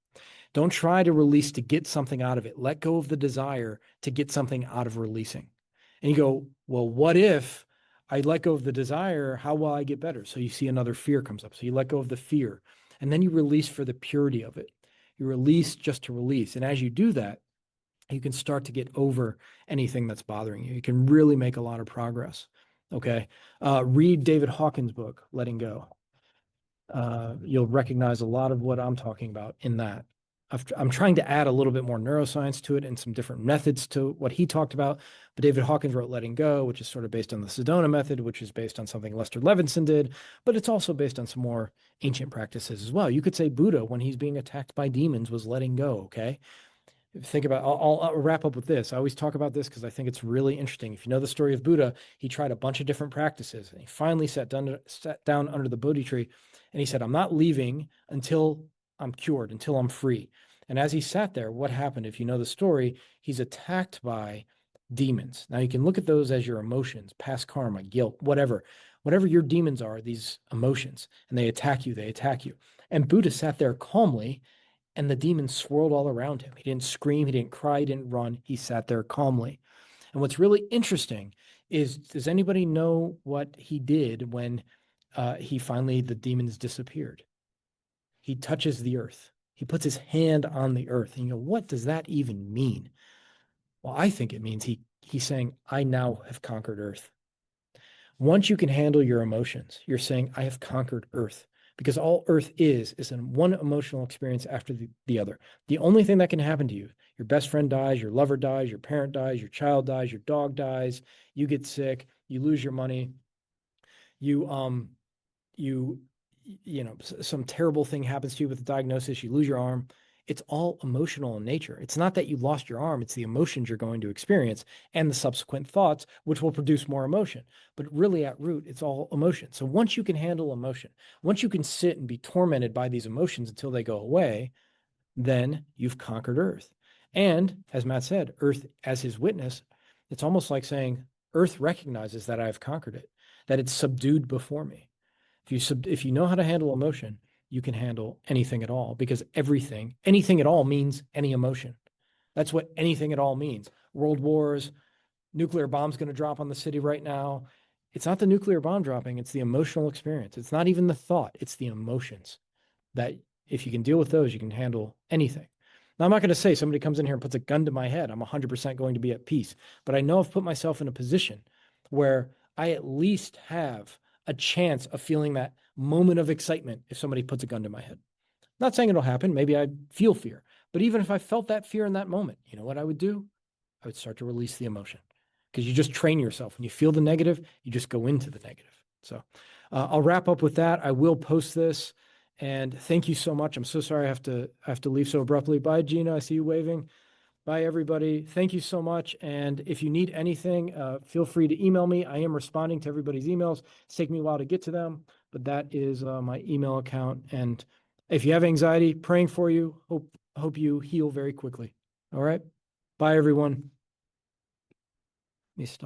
Don't try to release to get something out of it. Let go of the desire to get something out of releasing. And you go, well, what if I let go of the desire? How will I get better? So you see another fear comes up. So you let go of the fear and then you release for the purity of it. You release just to release. And as you do that, you can start to get over anything that's bothering you. You can really make a lot of progress. Okay. Read David Hawkins' book, Letting Go. You'll recognize a lot of what I'm talking about in that. I'm trying to add a little bit more neuroscience to it and some different methods to what he talked about. But David Hawkins wrote Letting Go, which is sort of based on the Sedona method, which is based on something Lester Levinson did, but it's also based on some more ancient practices as well. You could say Buddha, when he's being attacked by demons, was letting go. Okay. Think about, I'll wrap up with this. I always talk about this because I think it's really interesting. If you know the story of Buddha, he tried a bunch of different practices and he finally sat down under the Bodhi tree and he said, I'm not leaving until I'm cured, until I'm free. And as he sat there, what happened? If you know the story, he's attacked by demons. Now you can look at those as your emotions, past karma, guilt, whatever your demons are, these emotions, and they attack you, they attack you. And Buddha sat there calmly and the demons swirled all around him. He didn't scream, he didn't cry, he didn't run. He sat there calmly. And what's really interesting is, does anybody know what he did when the demons disappeared? He touches the earth. He puts his hand on the earth. And you go, what does that even mean? Well, I think it means he's saying, I now have conquered earth. Once you can handle your emotions, you're saying, I have conquered earth. Because all earth is one emotional experience after the other. The only thing that can happen to you, your best friend dies, your lover dies, your parent dies, your child dies, your dog dies, you get sick, you lose your money, you you you know, some terrible thing happens to you with a diagnosis, you lose your arm. It's all emotional in nature. It's not that you lost your arm, it's the emotions you're going to experience and the subsequent thoughts, which will produce more emotion. But really, at root, it's all emotion. So once you can handle emotion, once you can sit and be tormented by these emotions until they go away, then you've conquered Earth. And as Matt said, Earth as his witness, it's almost like saying, Earth recognizes that I've conquered it, that it's subdued before me. If you know how to handle emotion, you can handle anything at all because anything at all means any emotion. That's what anything at all means. World wars, nuclear bomb's going to drop on the city right now. It's not the nuclear bomb dropping, it's the emotional experience. It's not even the thought, it's the emotions that if you can deal with those, you can handle anything. Now, I'm not going to say somebody comes in here and puts a gun to my head, I'm 100% going to be at peace, but I know I've put myself in a position where I at least have a chance of feeling that moment of excitement if somebody puts a gun to my head. Not saying it'll happen. Maybe I feel fear. But even if I felt that fear in that moment, you know what I would do? I would start to release the emotion because you just train yourself. When you feel the negative, you just go into the negative. So I'll wrap up with that. I will post this. And thank you so much. I'm so sorry I have to leave so abruptly. Bye, Gina. I see you waving. Bye, everybody. Thank you so much. And if you need anything, feel free to email me. I am responding to everybody's emails. It's taking me a while to get to them, but that is my email account. And if you have anxiety, praying for you. Hope you heal very quickly. All right. Bye, everyone. Let me stop.